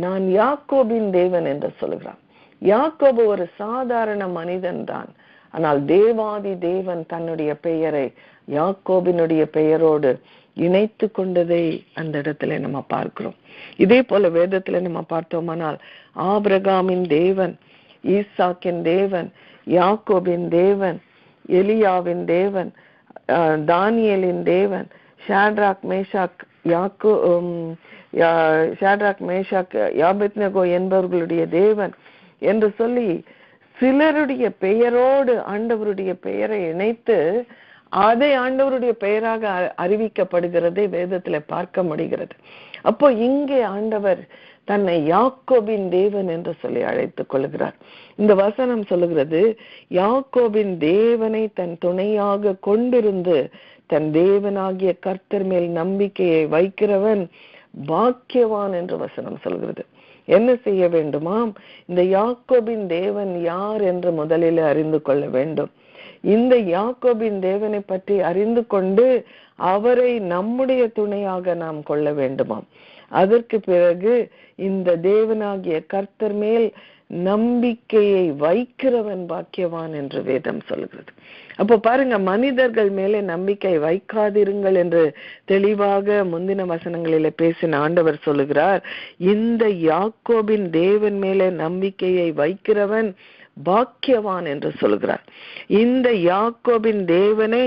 நான் யாக்கோபின் தேவன் என்று சொல்கிறான். யாக்கோபு ஒரு சாதாரண மனிதன் தான், ஆனால் தேவாதி தேவன் தன்னுடைய பெயரை யாக்கோபினுடைய பெயரோடு இணைத்து கொண்டதை அந்த இடத்துல நம்ம பார்க்கிறோம். இதே போல வேதத்துல நம்ம பார்த்தோமானால் ஆபிரகாமின் தேவன், ஈசாக்கின் தேவன், யாக்கோபின் தேவன், எலியாவின் தேவன், தானியேலின் தேவன், ஷாட்ராக் மேஷாக் யாபேத்நேகோ என்பவர்களுடைய தேவன் என்று சொல்லி சிலருடைய பெயரோடு ஆண்டவருடைய பெயரை இணைத்து அதை ஆண்டவருடைய பெயராக அறிவிக்கப்படுகிறதை வேதத்துல பார்க்க முடிகிறது. அப்போ இங்கே ஆண்டவர் தன்னை யாக்கோபின் தேவன் என்று சொல்லி அழைத்துக் கொள்கிறார். இந்த வசனம் சொல்லுகிறது, யாக்கோபின் தேவனை தன் துணையாக கொண்டிருந்து தன் தேவனாகிய கர்த்தர் மேல் நம்பிக்கையை வைக்கிறவன் பாக்கியவான் என்று வசனம் சொல்கிறது. என்ன செய்ய வேண்டுமாம்? இந்த யாக்கோபின் தேவன் யார் என்று முதலில் அறிந்து கொள்ள வேண்டும். இந்த யாக்கோபின் தேவனை பற்றி அறிந்து கொண்டு அவரை நம்முடைய துணையாக நாம் கொள்ள வேண்டுமாம். அதற்கு பிறகு இந்த தேவனாகிய கர்த்தர் மேல் நம்பிக்கையை வைக்கிறவன் பாக்கியவான் என்று வேதம் சொல்கிறது. அப்போ பாருங்க, மனிதர்கள் மேலே நம்பிக்கை வைக்காதிருங்கள் என்று தெளிவாக முந்தின வசனங்களில பேசின ஆண்டவர் சொல்லுகிறார். இந்த யாக்கோபின் தேவன் மேலே நம்பிக்கையை வைக்கிறவன் பாக்கியவான் என்று சொல்கிறார். இந்த யாக்கோபின் தேவனை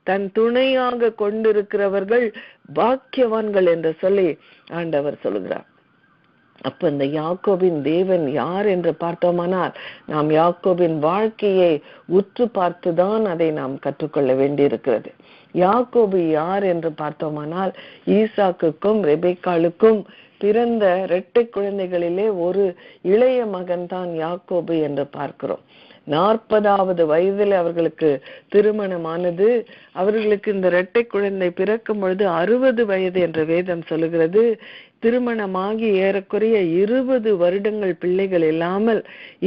தன் துணையாக கொண்டிருக்கிறவர்கள் பாக்கியவான்கள் என்று சொல்லி ஆண்டவர் சொல்கிறார். அப்ப இந்த யாக்கோபின் தேவன் யார் என்று பார்த்தோமானால் நாம் யாக்கோபின் வாழ்க்கையை உற்று பார்த்துதான் அதை நாம் கற்றுக்கொள்ள வேண்டியிருக்கிறது. யாக்கோபு யார் என்று பார்த்தோமானால் ஈசாக்குக்கும் ரெபெக்காளுக்கும் பிறந்த 2 குழந்தைகளிலே ஒரு இளைய மகன் தான் யாக்கோபு என்று பார்க்கிறோம். 40வது வயதில் அவர்களுக்கு திருமணமானது. அவர்களுக்கு இந்த 2 குழந்தை பிறக்கும் பொழுது 60 வயது என்ற வேதம் சொல்லுகிறது. திருமணமாகி ஏறக்குறைய 20 வருடங்கள் பிள்ளைகள் இல்லாமல்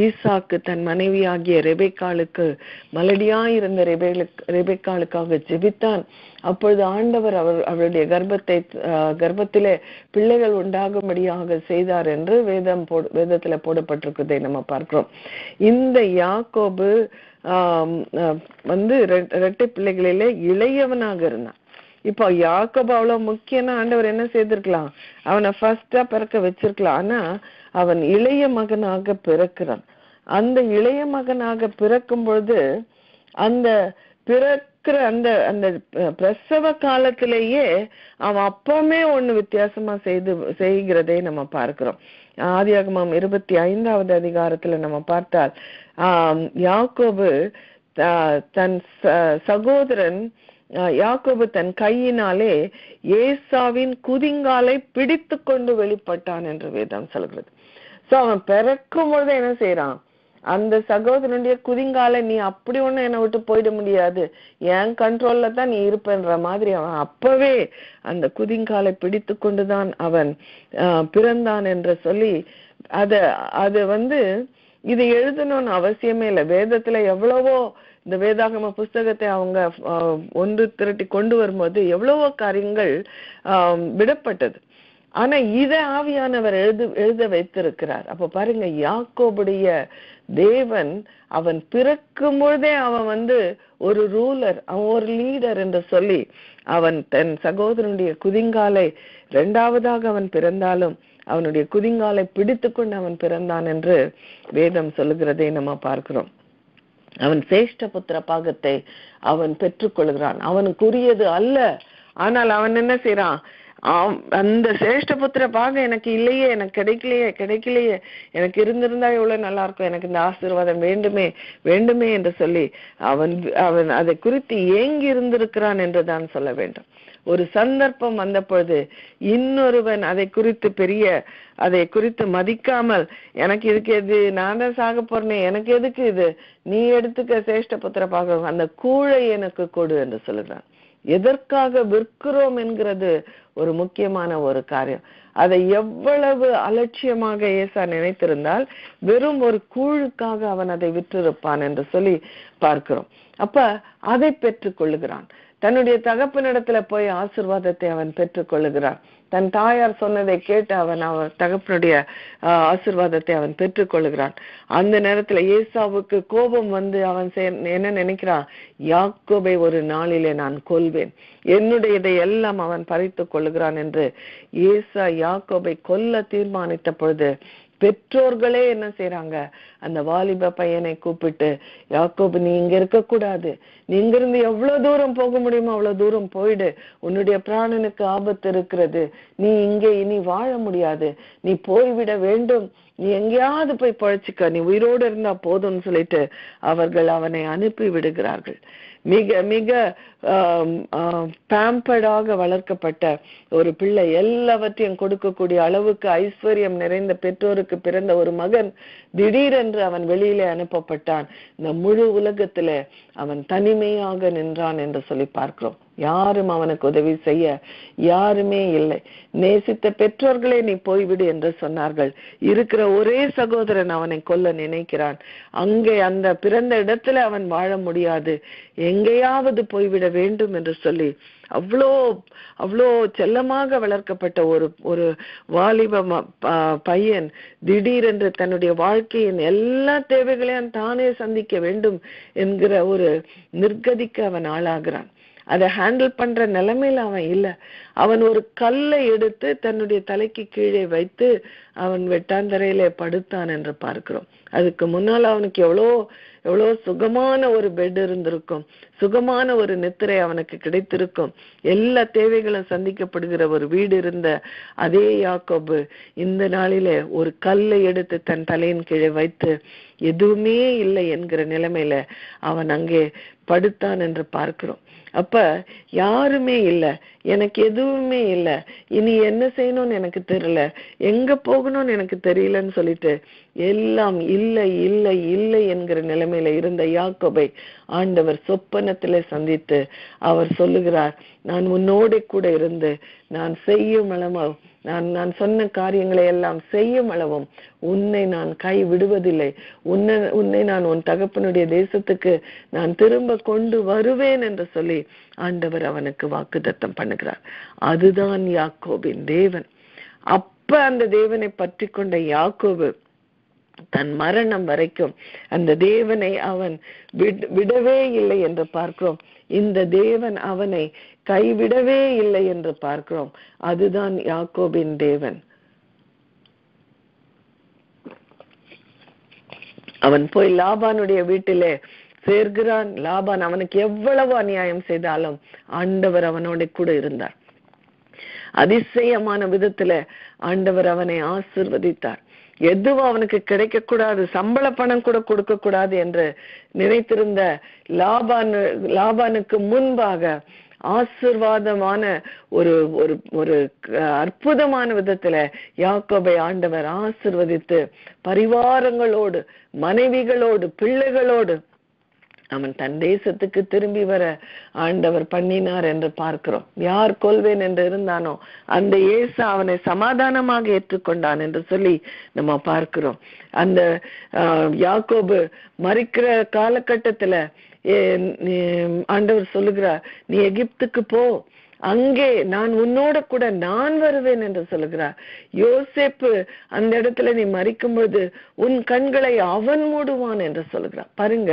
ஈசாக்கு தன் மனைவியாகிய ரெபெக்காளுக்கு மலடியாயிருந்த ரெபெக்காளுக்காக ஜெபித்தான். அப்பொழுது ஆண்டவர் அவருடைய கர்ப்பத்திலே பிள்ளைகள் உண்டாகும்படியாக செய்தார் என்று வேதத்துல போடப்பட்டிருக்கிறதை நம்ம பார்க்கிறோம். இந்த யாக்கோபு இரட்டை பிள்ளைகளிலே இளையவனாக இருந்தான். இப்போ யாக்கோபு அவ்வளவு முக்கியம்னா ஆண்டவர் என்ன செய்திருக்கலாம், அவனை ஃபர்ஸ்டா பிறக்க வச்சிருக்கலாம். ஆனா அவன் இளைய மகனாக பிறக்கிறான். அந்த இளைய மகனாக பிறக்கும் பொழுது அந்த பிறக்கிற அந்த பிரசவ காலத்திலேயே அவன் அப்பவுமே ஒண்ணு வித்தியாசமா செய்கிறதை நம்ம பார்க்கிறோம். ஆதியாகமம் 25வது அதிகாரத்துல நம்ம பார்த்தால் யாக்கோபு தன் சகோதரன் யாக்கோபு தன் கையினாலே ஏசாவின் குதிங்காலை பிடித்து கொண்டு வெளிப்பட்டான் என்று வேதம் சொல்கிறது. சோ அவன் பிறக்கும் பொழுது என்ன செய்யறான், அந்த சகோதரனுடைய குதிங்காலை நீ அப்படி ஒண்ணு என்னை விட்டு போயிட முடியாது, என் கண்ட்ரோல்ல தான் நீ இருப்பன்ற மாதிரி அவன் அப்பவே அந்த குதிங்காலை பிடித்து கொண்டுதான் அவன் பிறந்தான் என்று சொல்லி அது இது எழுதணும்னு அவசியமே இல்லை. வேதத்துல எவ்வளவோ இந்த வேதாகம புஸ்தகத்தை அவங்க ஒன்று திரட்டி கொண்டு வரும்போது எவ்வளவோ காரியங்கள் விடப்பட்டது. ஆனா இதை ஆவியானவர் எழுத வைத்திருக்கிறார். அப்ப பாருங்க, யாக்கோபுடைய தேவன் அவன் பிறக்கும் பொழுதே அவன் ஒரு ரூலர், அவன் ஒரு லீடர் என்று சொல்லி அவன் தன் சகோதரனுடைய குதிங்காலை இரண்டாவதாக அவன் பிறந்தாலும் அவனுடைய குதிங்காலை பிடித்து கொண்டு அவன் பிறந்தான் என்று வேதம் சொல்லுகிறதை நம்ம பார்க்கிறோம். அவன் சேஷ்ட புத்திர பாகத்தை அவன் பெற்றுக்கொள்கிறான். அவனுக்குரியது அல்ல, ஆனால் அவன் என்ன செய்யறான், அந்த சேஷ்ட புத்திர பாகம் எனக்கு இல்லையே, எனக்கு கிடைக்கலையே, எனக்கு இருந்திருந்தா எவ்வளவு நல்லா இருக்கும், எனக்கு இந்த ஆசீர்வாதம் வேண்டுமே என்று சொல்லி அவன் அதை குறித்து ஏங்கி இருந்திருக்கிறான் என்று தான் சொல்ல வேண்டும். ஒரு சந்தர்ப்பம் வந்த பொழுது இன்னொருவன் அதை குறித்து மதிக்காமல், எனக்கு இதுக்கு எது, நான் தான் சாக போறேனே, எனக்கு எதுக்கு இது, நீ எடுத்துக்க சேஷ்ட புத்திர பாகம், அந்த கூழை எனக்கு கொடு என்று சொல்லுகிறான். எதற்காக விற்கிறோம் என்கிறது ஒரு முக்கியமான ஒரு காரியம். அதை எவ்வளவு அலட்சியமாக ஏசா நினைத்திருந்தால் வெறும் ஒரு கூழுக்காக அவன் அதை விற்றிருப்பான் என்று சொல்லி பார்க்கிறோம். அப்ப அதை பெற்றுக் கொள்ளுகிறான். தன்னுடைய தகப்பனிடத்துல போய் ஆசீர்வாதத்தை அவன் பெற்றுக் கொள்ளுகிறான். தன் தாயார் சொன்னதை கேட்டு அவன் தகப்பனுடைய ஆசீர்வாதத்தை அவன் பெற்றுக் கொள்ளுகிறான். அந்த நேரத்துல ஏசாவுக்கு கோபம் அவன் என்ன நினைக்கிறான், யாக்கோபை ஒரு நாளிலே நான் கொல்வேன், என்னுடையதை எல்லாம் அவன் பறித்து கொள்ளுகிறான் என்று ஏசா யாக்கோபை கொல்ல தீர்மானித்த பொழுது பெற்றோர்களே என்ன செய்யறாங்க, அந்த வாலிப பையனை கூப்பிட்டு, யாக்கோபு நீ இங்க இருக்க கூடாது, நீ இங்கிருந்து எவ்வளவு தூரம் போக முடியுமோ அவ்வளவு தூரம் போயிடு, உன்னுடைய பிராணனுக்கு ஆபத்து இருக்கிறது, நீ இங்கே இனி வாழ முடியாது, நீ போய்விட வேண்டும், நீ எங்கேயாவது போய் பழச்சிக்க, நீ உயிரோடு இருந்தா போதும்னு சொல்லிட்டு அவர்கள் அவனை அனுப்பி விடுகிறார்கள். மிக மிக பேம்பர்டாக வளர்க்கப்பட்ட ஒரு பிள்ளை, எல்லாவற்றையும் கொடுக்கக்கூடிய அளவுக்கு ஐஸ்வர்யம் நிறைந்த பெற்றோருக்கு பிறந்த ஒரு மகன் திடீரென்று அவன் வெளியிலே அனுப்பப்பட்டான். இந்த முழு உலகத்துல அவன் தனிமையாக நின்றான் என்று சொல்லி பார்க்கிறோம். யாரும் அவனுக்கு உதவி செய்ய யாருமே இல்லை. நேசித்த பெற்றோர்களே நீ போய்விடு என்று சொன்னார்கள். இருக்கிற ஒரே சகோதரன் அவனை கொல்ல நினைக்கிறான். அங்கே அந்த பிறந்த இடத்துல அவன் வாழ முடியாது, எங்கேயாவது போய்விட வேண்டும் என்று சொல்லி அவ்வளோ செல்லமாக வளர்க்கப்பட்ட ஒரு வாலிப பையன் திடீரென்று தன்னுடைய வாழ்க்கையின் எல்லா தேவைகளையும் தானே சந்திக்க வேண்டும் என்கிற ஒரு நிர்கதிக்கு அவன் ஆளாகிறான். அதை ஹேண்டில் பண்ற நிலைமையில அவன் இல்ல. அவன் ஒரு கல்லை எடுத்து தன்னுடைய தலைக்கு கீழே வைத்து அவன் வெட்டாந்தரையிலே படுத்தான் என்று பார்க்கிறோம். அதுக்கு முன்னால் அவனுக்கு எவ்வளோ சுகமான ஒரு பெட் இருந்திருக்கும், சுகமான ஒரு நித்திரை அவனுக்கு கிடைத்திருக்கும், எல்லா தேவைகளும் சந்திக்கப்படுகிற ஒரு வீடு இருந்த அதே யாக்கோபு இந்த நாளிலே ஒரு கல்லை எடுத்து தன் தலையின் கீழே வைத்து எதுவுமே இல்லை என்கிற நிலைமையில அவன் அங்கே படுத்தான் என்று பார்க்கிறோம். அப்ப யாருமே இல்ல, எனக்கு எதுவுமே இல்ல, இனி என்ன செய்யணும்னு எனக்கு தெரியல, எங்க போகணும்னு எனக்கு தெரியலன்னு சொல்லிட்டு எல்லாம் இல்லை இல்லை இல்லை என்கிற நிலைமையில இருந்த யாக்கோபை ஆண்டவர் சொப்பனத்திலே சந்தித்து அவர் சொல்லுகிறார், நான் உன்னோட கூட இருந்து நான் செய்யும் நான் சொன்ன காரியங்களை எல்லாம் செய்யும் அளவும் உன்னை நான் கை விடுவதில்லை, உன்னை நான் உன் தகப்பனுடைய தேசத்துக்கு நான் திரும்ப கொண்டு வருவேன் என்று சொல்லி ஆண்டவர் அவனுக்கு வாக்குத்தத்தம் பண்ணுகிறார். அதுதான் யாக்கோபின் தேவன். அப்ப அந்த தேவனை பற்றி கொண்ட யாக்கோபு தன் மரணம் வரைக்கும் அந்த தேவனை அவன் விடவே இல்லை என்று பார்க்கிறோம். இந்த தேவன் அவனை கைவிடவே இல்லை என்று பார்க்கிறோம். அதுதான் யாக்கோபின் தேவன். அவன் போய் லாபானுடைய வீட்டிலே சேர்கிறான். லாபான் அவனுக்கு எவ்வளவு அநியாயம் செய்தாலும் ஆண்டவர் அவனோட கூட இருந்தார். அதிசயமான விதத்துல ஆண்டவர் அவனை ஆசீர்வதித்தார். எதுவும் அவனுக்கு கிடைக்க கூடாது, சம்பள பணம் கூட கொடுக்க கூடாது என்று நினைத்திருந்த லாபானுக்கு முன்பாக ஆசீர்வாதமான ஒரு ஒரு ஒரு அற்புதமான விதத்துல யாக்கோபை ஆண்டவர் ஆசீர்வதித்து பரிவாரங்களோடு, மனைவிகளோடு, பிள்ளைகளோடு அவன் தன் தேசத்துக்கு திரும்பி வர ஆண்டவர் பண்ணினார் என்று பார்க்கிறோம். யார் கொல்வேன் என்று இருந்தானோ அந்த ஏசா அவனை சமாதானமாக ஏற்றுக்கொண்டான் என்று சொல்லி நம்ம பார்க்கிறோம். அந்த யாக்கோபு மரிக்கிற காலகட்டத்துல ஆண்டவர் சொல்லுகிறார், நீ எகிப்துக்கு போ, அங்கே நான் உன்னோட கூட நான் வருவேன் என்று சொல்லுகிறார். யோசேப்பு அந்த இடத்துல நீ மரிக்கும் பொழுது உன் கண்களை அவன் மூடுவான் என்று சொல்லுகிறார். பாருங்க,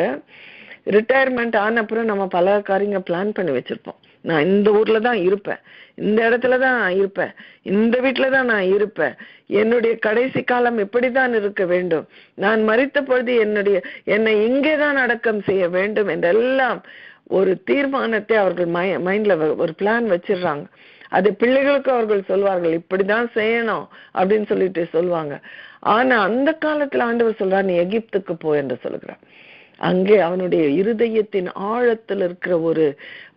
ரிட்டையர்மெண்ட் ஆன அப்புறம் நம்ம பல காரியங்கள் பிளான் பண்ணி வச்சிருப்போம். நான் இந்த ஊர்ல தான் இருப்பேன், இந்த இடத்துலதான் இருப்பேன், இந்த வீட்டுலதான் நான் இருப்பேன், என்னுடைய கடைசி காலம் இப்படித்தான் இருக்க வேண்டும், நான் மரித்த பொழுது என்னை இங்கேதான் அடக்கம் செய்ய வேண்டும் என்றெல்லாம் ஒரு தீர்மானத்தை அவர்கள் மைண்ட்ல ஒரு பிளான் வச்சிடுறாங்க. அது பிள்ளைகளுக்கு அவர்கள் சொல்வார்கள், இப்படிதான் செய்யணும் அப்படின்னு சொல்லிட்டு சொல்லுவாங்க. ஆனா அந்த காலத்துல ஆண்டவர் சொல்றார், நீ எகிப்துக்கு போ என்று சொல்லுகிறார். அங்கே அவனுடைய இருதயத்தின் ஆழத்தில் இருக்கிற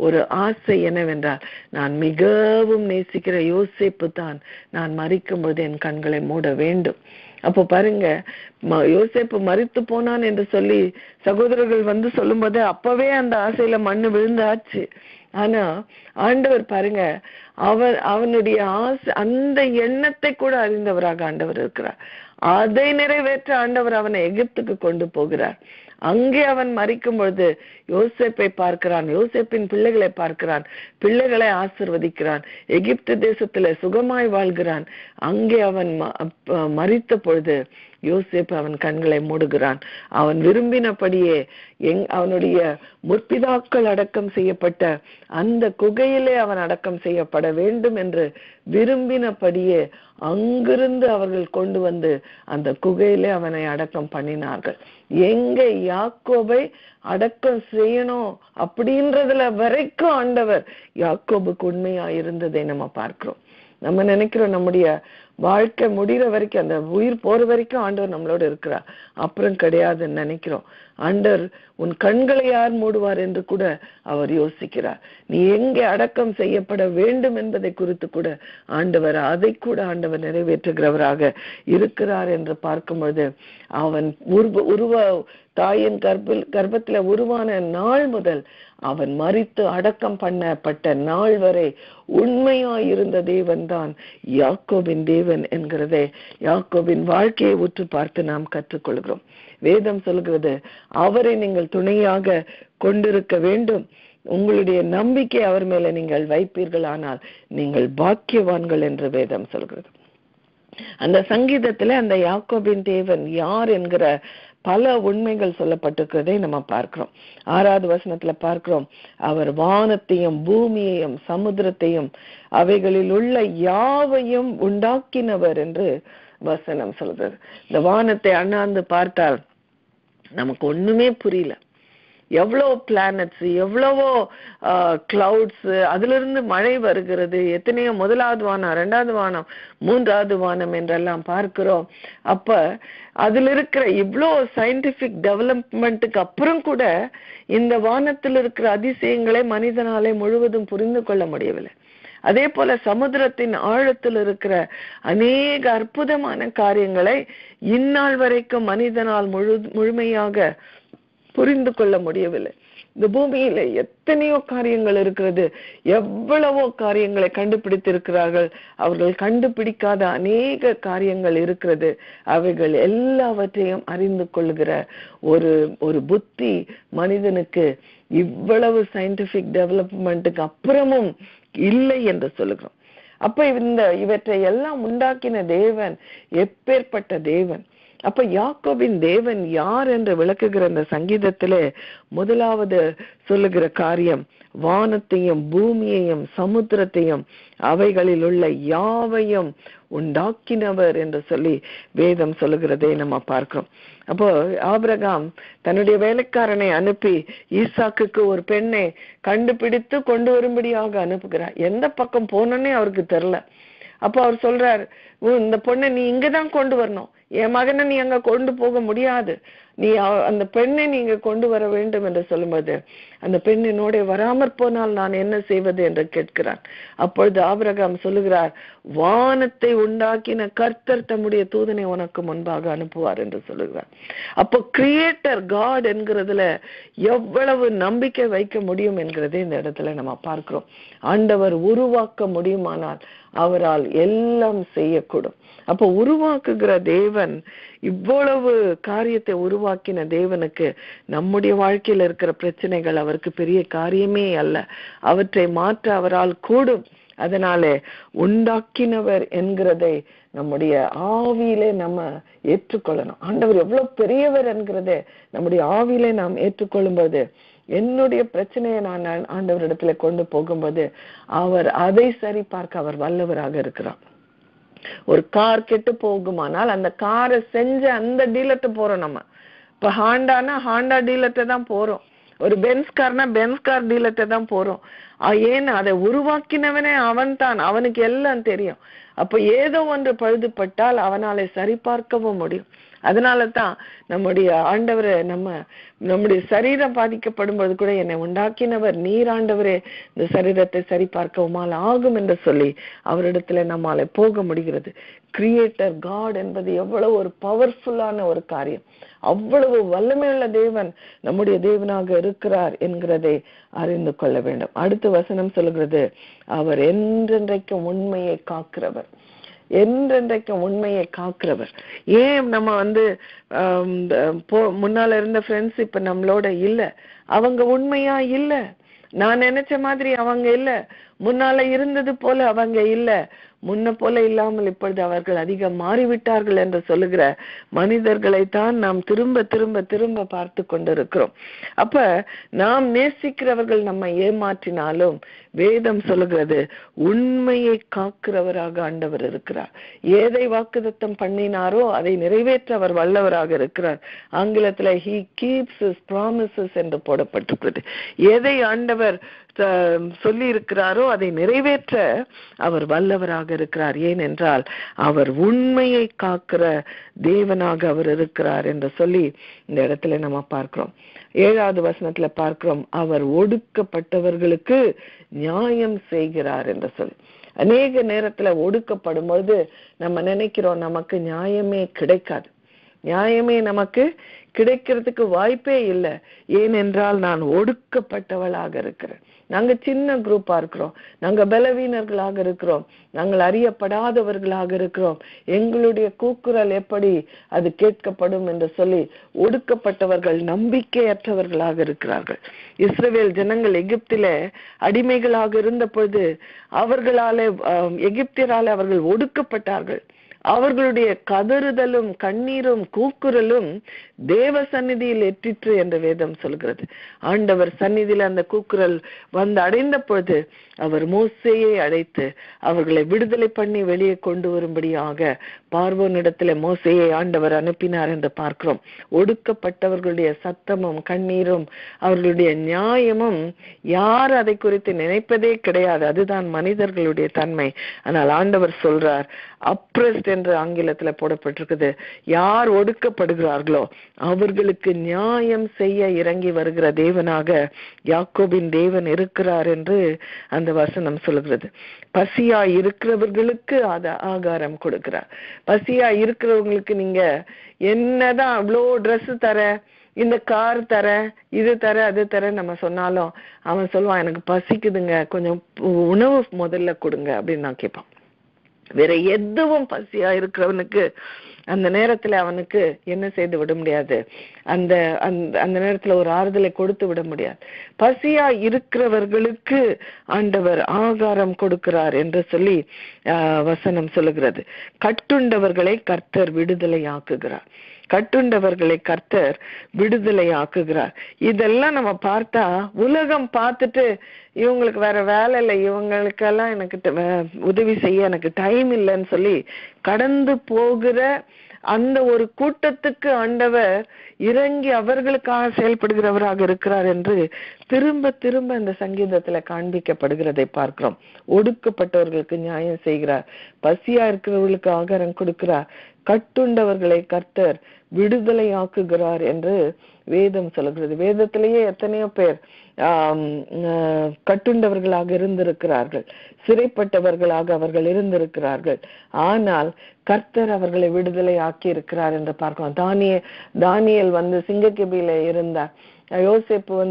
ஒரு ஆசை என்னவென்றால், நான் மிகவும் நேசிக்கிற யோசேப்பு தான் நான் மரிக்கும் பொழுது என் கண்களை மூட வேண்டும். அப்போ பாருங்க, யோசேப்பு மரித்து போனான் என்று சொல்லி சகோதரர்கள் வந்து சொல்லும் போது அப்பவே அந்த ஆசையில மண்ணு விழுந்தாச்சு. ஆனா ஆண்டவர் பாருங்க, அவனுடைய ஆசை, அந்த எண்ணத்தை கூட அறிந்தவராக ஆண்டவர் இருக்கிறார். அதை நிறைவேற்ற ஆண்டவர் அவனை எகிப்துக்கு கொண்டு போகிறார். அங்கே அவன் மரிக்கும் பொழுது யோசேப்பை பார்க்கிறான், யோசேப்பின் பிள்ளைகளை பார்க்கிறான், பிள்ளைகளை ஆசீர்வதிக்கிறான், எகிப்து தேசத்துல சுகமாய் வாழ்கிறான். அங்கே அவன் மரித்த பொழுது யோசேப்பு அவன் கண்களை மூடுகிறான். அவன் விரும்பினபடியே அவனுடைய முற்பிதாக்கள் அடக்கம் செய்யப்பட்ட அந்த குகையிலே அவன் அடக்கம் செய்யப்பட வேண்டும் என்று விரும்பினபடியே அங்கிருந்து அவர்கள் கொண்டு வந்து அந்த குகையிலே அவனை அடக்கம் பண்ணினார்கள். எங்க யாக்கோபை அடக்கம் செய்யணும் அப்படின்றதுல வரைக்கும் ஆண்டவர் யாக்கோபுக்கு உண்மையா இருந்ததை நம்ம பார்க்கிறோம். நம்ம நினைக்கிறோம் நம்முடைய வாழ்க்கை முடிகிற வரைக்கும், அந்த உயிர் போற வரைக்கும் ஆண்டவர் நம்மளோட இருக்கிறார், அப்புறம் கிடையாதுன்னு நினைக்கிறோம். ஆண்டவர் உன் கண்களை யார் மூடுவார் என்று கூட அவர் யோசிக்கிறார். நீ எங்கே அடக்கம் செய்யப்பட வேண்டும் என்பதை குறித்து கூட அதை கூட ஆண்டவர் நிறைவேற்றுகிறவராக இருக்கிறார் என்று பார்க்கும்பொழுது, அவன் தாயின் கர்ப்பத்துல உருவான நாள் முதல் அவன் மரித்து அடக்கம் பண்ணப்பட்ட நாள் வரை உண்மையாயிருந்த தேவன் தான் யாக்கோபின் தேவன் என்கிறதை யாக்கோபின் வாழ்க்கையை உற்று பார்த்து நாம் கற்றுக்கொள்கிறோம். வேதம் சொல்கிறது, அவரை நீங்கள் துணையாக கொண்டிருக்க வேண்டும், உங்களுடைய நம்பிக்கை அவர் மேல நீங்கள் வைப்பீர்கள், ஆனால் நீங்கள் பாக்கியவான்கள் என்று வேதம் சொல்கிறது. அந்த சங்கீதத்துல அந்த யாக்கோபின் தேவன் யார் என்கிற பல உண்மைகள் சொல்லப்பட்டிருக்கிறதை நம்ம பார்க்கிறோம். 6வது வசனத்துல பார்க்கிறோம், அவர் வானத்தையும் பூமியையும் சமுத்திரத்தையும் அவைகளில் உள்ள யாவையும் உண்டாக்கினவர் என்று வசனம் சொல்றது. இந்த வானத்தை அண்ணாந்து பார்த்தால் நமக்கு ஒண்ணுமே புரியல. எவ்வளவு பிளானட்ஸ், எவ்வளவோ கிளவுட்ஸ், அதுல இருந்து மழை வருகிறது, எத்தனையோ 1வது வானம், 2வது வானம், 3வது வானம் என்றெல்லாம் பார்க்கிறோம். அப்ப அதுல இருக்கிற இவ்வளோ சயின்டிபிக் டெவலப்மெண்ட்டுக்கு அப்புறம் கூட இந்த வானத்தில் இருக்கிற அதிசயங்களை மனிதனாலே முழுவதும் புரிந்து கொள்ள முடியவில்லை. அதே போல சமுத்திரத்தின் ஆழத்தில் இருக்கிற அநேக அற்புதமான காரியங்களை இந்நாள் வரைக்கும் மனிதனால் முழுமையாக புரிந்து கொள்ள முடியவில்லை. இந்த பூமியில எத்தனையோ காரியங்கள் இருக்கிறது, எவ்வளவோ காரியங்களை கண்டுபிடித்திருக்கிறார்கள். அவர்கள் கண்டுபிடிக்காத அநேக காரியங்கள் இருக்கிறது. அவைகள் எல்லாவற்றையும் அறிந்து கொள்ளுகிற ஒரு புத்தி மனிதனுக்கு இவ்வளவு சயின்டிபிக் டெவலப்மெண்ட்டுக்கு அப்புறமும் இல்லை என்று சொல்லுகிறோம். அப்ப இவற்றை எல்லாம் உண்டாக்கின தேவன் எப்பேற்பட்ட தேவன்! அப்ப யாக்கோபின் தேவன் யார் என்று விளக்குகிற இந்த சங்கீதத்திலே முதலாவது சொல்லுகிற காரியம், வானத்தையும் பூமியையும் சமுத்திரத்தையும் அவைகளில் உள்ள யாவையும் உண்டாக்கினவர் என்று சொல்லி வேதம் சொல்லுகிறதை நம்ம பார்க்கிறோம். அப்போ ஆபிரகாம் தன்னுடைய வேலைக்காரனை அனுப்பி ஈசாக்குக்கு ஒரு பெண்ணை கண்டுபிடித்து கொண்டு வரும்படியாக அனுப்புகிறார். எந்த பக்கம் போனோன்னே அவருக்கு தெரியல. அப்போ அவர் சொல்றார், இந்த பொண்ணை நீ இங்கதான் கொண்டு வரணும், என் மகனை நீ அங்க கொண்டு போக முடியாது, நீ அந்த பெண்ணை நீங்க கொண்டு வர வேண்டும் என்று சொல்லும்போது, அந்த பெண் என்னோட வராமற் போனால் நான் என்ன செய்வது என்று கேட்கிறான். அப்பொழுது ஆபிரகாம் சொல்லுகிறார், வானத்தை உண்டாக்கின கர்த்தர் தம்முடைய தூதனை உனக்கு முன்பாக அனுப்புவார் என்று சொல்லுகிறார். அப்போ கிரியேட்டர் காட் என்கிறதுல எவ்வளவு நம்பிக்கை வைக்க முடியும் என்கிறதே இந்த இடத்துல நம்ம பார்க்கிறோம். ஆண்டவர் உருவாக்க முடியுமானால் அவரால் எல்லாம் செய்யக்கூடும். அப்போ உருவாக்குகிற தேவன், இவ்வளவு காரியத்தை உருவாக்கின தேவனுக்கு நம்முடைய வாழ்க்கையில் இருக்கிற பிரச்சனைகள் அவருக்கு பெரிய காரியமே அல்ல. அவற்றை மாற்ற அவரால் கூடும். அதனாலே உண்டாக்கினவர் என்கிறதை நம்முடைய ஆவியிலே நம்ம ஏற்றுக்கொள்ளணும். ஆண்டவர் எவ்வளவு பெரியவர் என்கிறதை நம்முடைய ஆவியிலே நாம் ஏற்றுக்கொள்ளும்போது, என்னுடைய பிரச்சனையை நான் ஆண்டவரிடத்துல கொண்டு போகும்போது அவர் அதை சரி பார்க்க அவர் வல்லவராக இருக்கிறார். ஒரு கார் கெட்டு போகுமானால் அந்த காரை செஞ்ச அந்த டீலர்ட்ட போறோம். நம்ம இப்ப ஹாண்டானா ஹாண்டா டீலர்ட்ட தான் போறோம். ஒரு பென்ஸ் கார்னா பென்ஸ் கார் டீலர்ட்ட தான் போறோம். ஏன்னு அதை உருவாக்கினவனே அவன் தான், அவனுக்கு எல்லாம் தெரியும். அப்ப ஏதோ ஒன்று பழுதுபட்டால் அவனாலே சரி பார்க்கவும் முடியும். அதனால தான் நம்முடைய ஆண்டவரை நம்முடைய சரீரம் பாதிக்கப்படும் போது கூட, என்னை உண்டாக்கினவர் நீர் ஆண்டவரே, இந்த சரீரத்தை சரி பார்க்கவுமால் ஆகும் என்று சொல்லி அவரிடத்துல நம்மால போக முடிகிறது. கிரியேட்டர் காட் என்பது எவ்வளவு ஒரு பவர்ஃபுல்லான ஒரு காரியம். அவ்வளவு வல்லமையுள்ள தேவன் நம்முடைய தேவனாக இருக்கிறார் என்கிறதை அறிந்து கொள்ள வேண்டும். அடுத்த வசனம் சொல்லுகிறது, அவர் என்றென்றைக்கும் உண்மையை காக்கிறவர். என்றென்றைக்கும் உண்மையை காக்கிறவர். ஏன் நம்ம முன்னால இருந்த ஃப்ரெண்ட்ஸ் இப்ப நம்மளோட இல்ல, அவங்க உண்மையா இல்ல, நான் நினைச்ச மாதிரி அவங்க இல்ல, முன்னால இருந்தது போல அவங்க இல்ல, முன்ன போல இல்லாமல் இப்பொழுது அவர்கள் அதிகம் மாறிவிட்டார்கள் என்று சொல்லுகிற மனிதர்களைத்தான் நாம் திரும்ப திரும்ப திரும்ப பார்த்து கொண்டிருக்கிறோம். அப்ப நாம் நேசிக்கிறவர்கள் நம்ம ஏமாற்றினாலும் வேதம் சொல்லுகிறது, உண்மையை காக்கிறவராக ஆண்டவர் இருக்கிறார். எதை வாக்குத்தத்தம் பண்ணினாரோ அதை நிறைவேற்ற அவர் வல்லவராக இருக்கிறார். ஆங்கிலத்துல he keeps his promises என்று போடப்பட்டிருக்கிறது. எதை ஆண்டவர் சொல்லி இருக்கிறாரோ அதை நிறைவேற்ற அவர் வல்லவராக இருக்கிறார். ஏனென்றால் அவர் உண்மையை காக்கிற தேவனாக அவர் இருக்கிறார் என்று சொல்லி இந்த இடத்துல நம்ம பார்க்கிறோம். 7வது வசனத்துல பார்க்கிறோம், அவர் ஒடுக்கப்பட்டவர்களுக்கு நியாயம் செய்கிறார் என்று சொல்லி. அநேக நேரத்துல ஒடுக்கப்படும் பொழுது நம்ம நினைக்கிறோம் நமக்கு நியாயமே கிடைக்காது, நியாயமே நமக்கு கிடைக்கிறதுக்கு வாய்ப்பே இல்லை. ஏனென்றால் நான் ஒடுக்கப்பட்டவளாக இருக்கிறேன். நாங்க சின்ன குரூப்பா இருக்கிறோம், நாங்க பலவீனர்களாக இருக்கிறோம், நாங்கள் அறியப்படாதவர்களாக இருக்கிறோம், எங்களுடைய கூக்குரல் எப்படி அது கேட்கப்படும் என்று சொல்லி ஒடுக்கப்பட்டவர்கள் நம்பிக்கையற்றவர்களாக இருக்கிறார்கள். இஸ்ரவேல் ஜனங்கள் எகிப்திலே அடிமைகளாக இருந்த பொழுது அவர்களாலே எகிப்தியராலே அவர்கள் ஒடுக்கப்பட்டார்கள். அவர்களுடைய கதறுதலும் கண்ணீரும் கூக்குரலும் தேவ சந்நிதியில் எட்டிற்று என்று வேதம் சொல்கிறது. ஆண்டவர் சந்நிதியில் அந்த கூக்குரல் அடைந்த பொழுது அவர் மோசேயை அழைத்து அவர்களை விடுதலை பண்ணி வெளியே கொண்டு வரும்படியாக பார்வோனிடத்துல மோசேயை ஆண்டவர் அனுப்பினார் என்று பார்க்கிறோம். ஒடுக்கப்பட்டவர்களுடைய சத்தமும் கண்ணீரும் அவர்களுடைய நியாயமும் யார் அதை குறித்து நினைப்பதே கிடையாது. அதுதான் மனிதர்களுடைய தன்மை. ஆனால் ஆண்டவர் சொல்றார், அப்ரெஸ்ட் என்று ஆங்கிலத்துல போடப்பட்டிருக்குது, யார் ஒடுக்கப்படுகிறார்களோ அவர்களுக்கு நியாயம் செய்ய இறங்கி வருகிற தேவனாக யாக்கோபின் தேவன் இருக்கிறார் என்று அந்த வசனம் சொல்கிறது. பசியா இருக்கிறவர்களுக்கு ஆகாரம் கொடுக்கிறார். பசியா இருக்கிறவங்களுக்கு நீங்க என்னதான் அவ்வளோ ட்ரெஸ் தர, இந்த கார் தரேன், இது தரேன், அது தரேன் நம்ம சொன்னாலும் அவன் சொல்லுவான், எனக்கு பசிக்குதுங்க, கொஞ்சம் உணவு முதல்ல கொடுங்க அப்படின்னு நான் கேட்பான். வேற எதுவும் பசியா இருக்கிறவனுக்கு அந்த நேரத்துல அவனுக்கு என்ன செய்து விட முடியாது, அந்த அந்த நேரத்துல ஒரு ஆறுதலை கொடுத்து விட முடியாது. பசியா இருக்கிறவர்களுக்கு ஆண்டவர் ஆகாரம் கொடுக்கிறார் என்று சொல்லி வசனம் சொல்லுகிறது. கட்டுண்டவர்களை கர்த்தர் விடுதலை ஆக்குகிறார். கட்டுண்டவர்களை கர்த்தர் விடுதலை ஆக்குகிறார். இதெல்லாம் நம்ம பார்த்தா உலகம் பார்த்துட்டு இவங்களுக்கு வேற வேலை இல்லை, இவங்களுக்கெல்லாம் எனக்கு உதவி செய்ய எனக்கு டைம் இல்லைன்னு சொல்லி கடந்து போகிற அந்த ஒரு கூட்டத்துக்கு ஆண்டவர் இறங்கி அவர்களுக்காக செயல்படுகிறவராக இருக்கிறார் என்று திரும்ப திரும்ப இந்த சங்கீதத்துல காண்பிக்கப்படுகிறதை பார்க்கிறோம். ஒடுக்கப்பட்டவர்களுக்கு நியாயம் செய்கிறார், பசியா இருக்கிறவர்களுக்கு ஆகாரம் கொடுக்கிறார், கட்டுண்டவர்களை கர்த்தர் விடுதலை ஆக்குகிறார் என்று வேதம் சொல்கிறது. வேதத்திலேயே எத்தனையோ பேர் கட்டுண்டவர்களாக இருந்திருக்கிறார்கள், சிறைப்பட்டவர்களாக அவர்கள் இருந்திருக்கிறார்கள். ஆனால் கர்த்தர் அவர்களை விடுதலை ஆக்கி இருக்கிறார் என்று பார்க்கலாம். தானியேல் சிங்கக்கெபியில இருந்தார், யோசேப்பு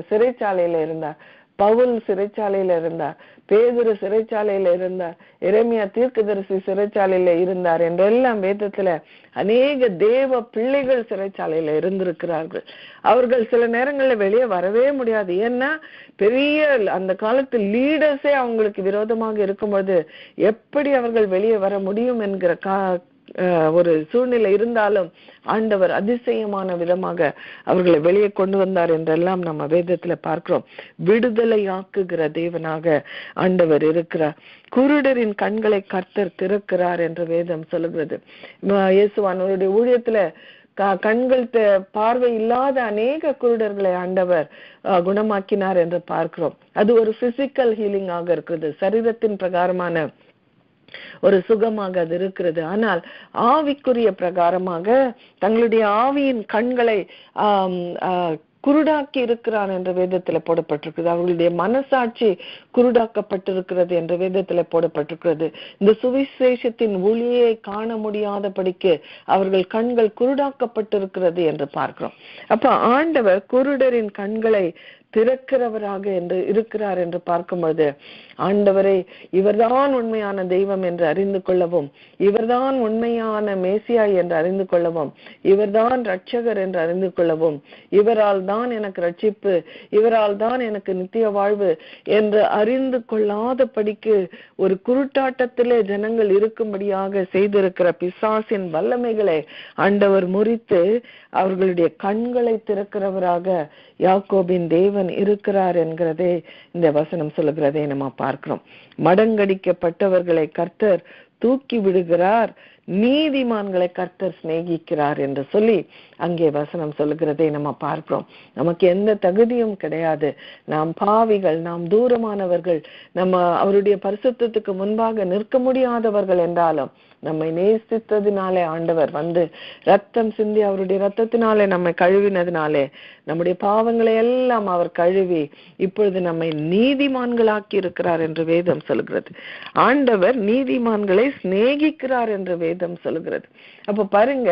சிறைச்சாலையில இருந்தார், பவுல் சிறைச்சாலையில இருந்தார், பேதுரு சிறைச்சாலையில இருந்தார், எரேமியா தீர்க்கதரிசி சிறைச்சாலையில இருந்தார் என்றெல்லாம் வேதத்துல அநேக தேவ பிள்ளைகள் சிறைச்சாலையில இருந்திருக்கிறார்கள். அவர்கள் சில நேரங்கள்ல வெளியே வரவே முடியாது. ஏன்னா பெரிய அந்த காலத்து லீடர்ஸே அவங்களுக்கு விரோதமாக இருக்கும்போது எப்படி அவர்கள் வெளியே வர முடியும் என்கிற ஒரு சூழ்நிலை இருந்தாலும் ஆண்டவர் அதிசயமான விதமாக அவர்களை வெளியே கொண்டு வந்தார் என்றெல்லாம் நம்ம வேதத்துல பார்க்கிறோம். விடுதலை ஆக்குகிற தேவனாக ஆண்டவர் இருக்கிறார். குருடரின் கண்களை கர்த்தர் திறக்கிறார் என்று வேதம் சொல்லுகிறது. இயேசுவானுடைய ஊழியத்துல கண்கள் பார்வை இல்லாத அநேக குருடர்களை ஆண்டவர் குணமாக்கினார் என்று பார்க்கிறோம். அது ஒரு பிசிக்கல் ஹீலிங் ஆக இருக்கிறது, சரீரத்தின் பிரகாரமான ஒரு சுகமாக அது இருக்கிறது. ஆனால் ஆவிக்குரிய பிரகாரமாக தங்களுடைய ஆவியின் கண்களை குருடாக்கி இருக்கிறான் என்று வேதத்துல போடப்பட்டிருக்கிறது. அவர்களுடைய மனசாட்சி குருடாக்கப்பட்டிருக்கிறது என்று வேதத்துல போடப்பட்டிருக்கிறது. இந்த சுவிசேஷத்தின் ஒளியை காண முடியாதபடிக்கு அவர்கள் கண்கள் குருடாக்கப்பட்டிருக்கிறது என்று பார்க்கிறோம். அப்ப ஆண்டவர் குருடரின் கண்களை திறக்கிறவராக என்று இருக்கிறார் என்று பார்க்கும்போது ஆண்டவரை இவர்தான் உண்மையான தெய்வம் என்று அறிந்து கொள்ளவும், இவர்தான் உண்மையான மேசியா என்று அறிந்து கொள்ளவும், இவர்தான் ரட்சகர் என்று அறிந்து கொள்ளவும், இவரால் தான் எனக்கு ரட்சிப்பு, இவரால் தான் எனக்கு நித்திய வாழ்வு என்று அறிந்து கொள்ளாதபடிக்கு ஒரு குருட்டாட்டத்திலே ஜனங்கள் இருக்கும்படியாக செய்திருக்கிற பிசாசின் வல்லமைகளை ஆண்டவர் முறித்து அவர்களுடைய கண்களை திறக்கிறவராக யாக்கோபின் தேவன் இருக்கிறார் என்கிறதே இந்த வசனம் சொல்லுகிறதை நம்ம பார்க்கிறோம். மடங்கடிக்கப்பட்டவர்களை கர்த்தர் தூக்கி விடுகிறார், நீதிமான்களை கர்த்தர் சிநேகிக்கிறார் என்று சொல்லி அங்கே வசனம் சொல்லுகிறதை நம்ம பார்க்கிறோம். நமக்கு எந்த தகுதியும் கிடையாது, நாம் பாவிகள், நாம் தூரமானவர்கள், நம்ம அவருடைய பரிசுத்தத்துக்கு முன்பாக நிற்க முடியாதவர்கள் என்றாலும் நம்மை நேசித்ததினாலே ஆண்டவர் ரத்தம் சிந்தி அவருடைய ரத்தத்தினாலே நம்மை கழுவினதினாலே நம்முடைய பாவங்களை எல்லாம் அவர் கழுவி இப்பொழுது நம்மை நீதிமான்களாக்கி இருக்கிறார் என்று வேதம் சொல்கிறது. ஆண்டவர் நீதிமான்களை சிநேகிக்கிறார் என்று வேதம் சொல்கிறது. அப்ப பாருங்க,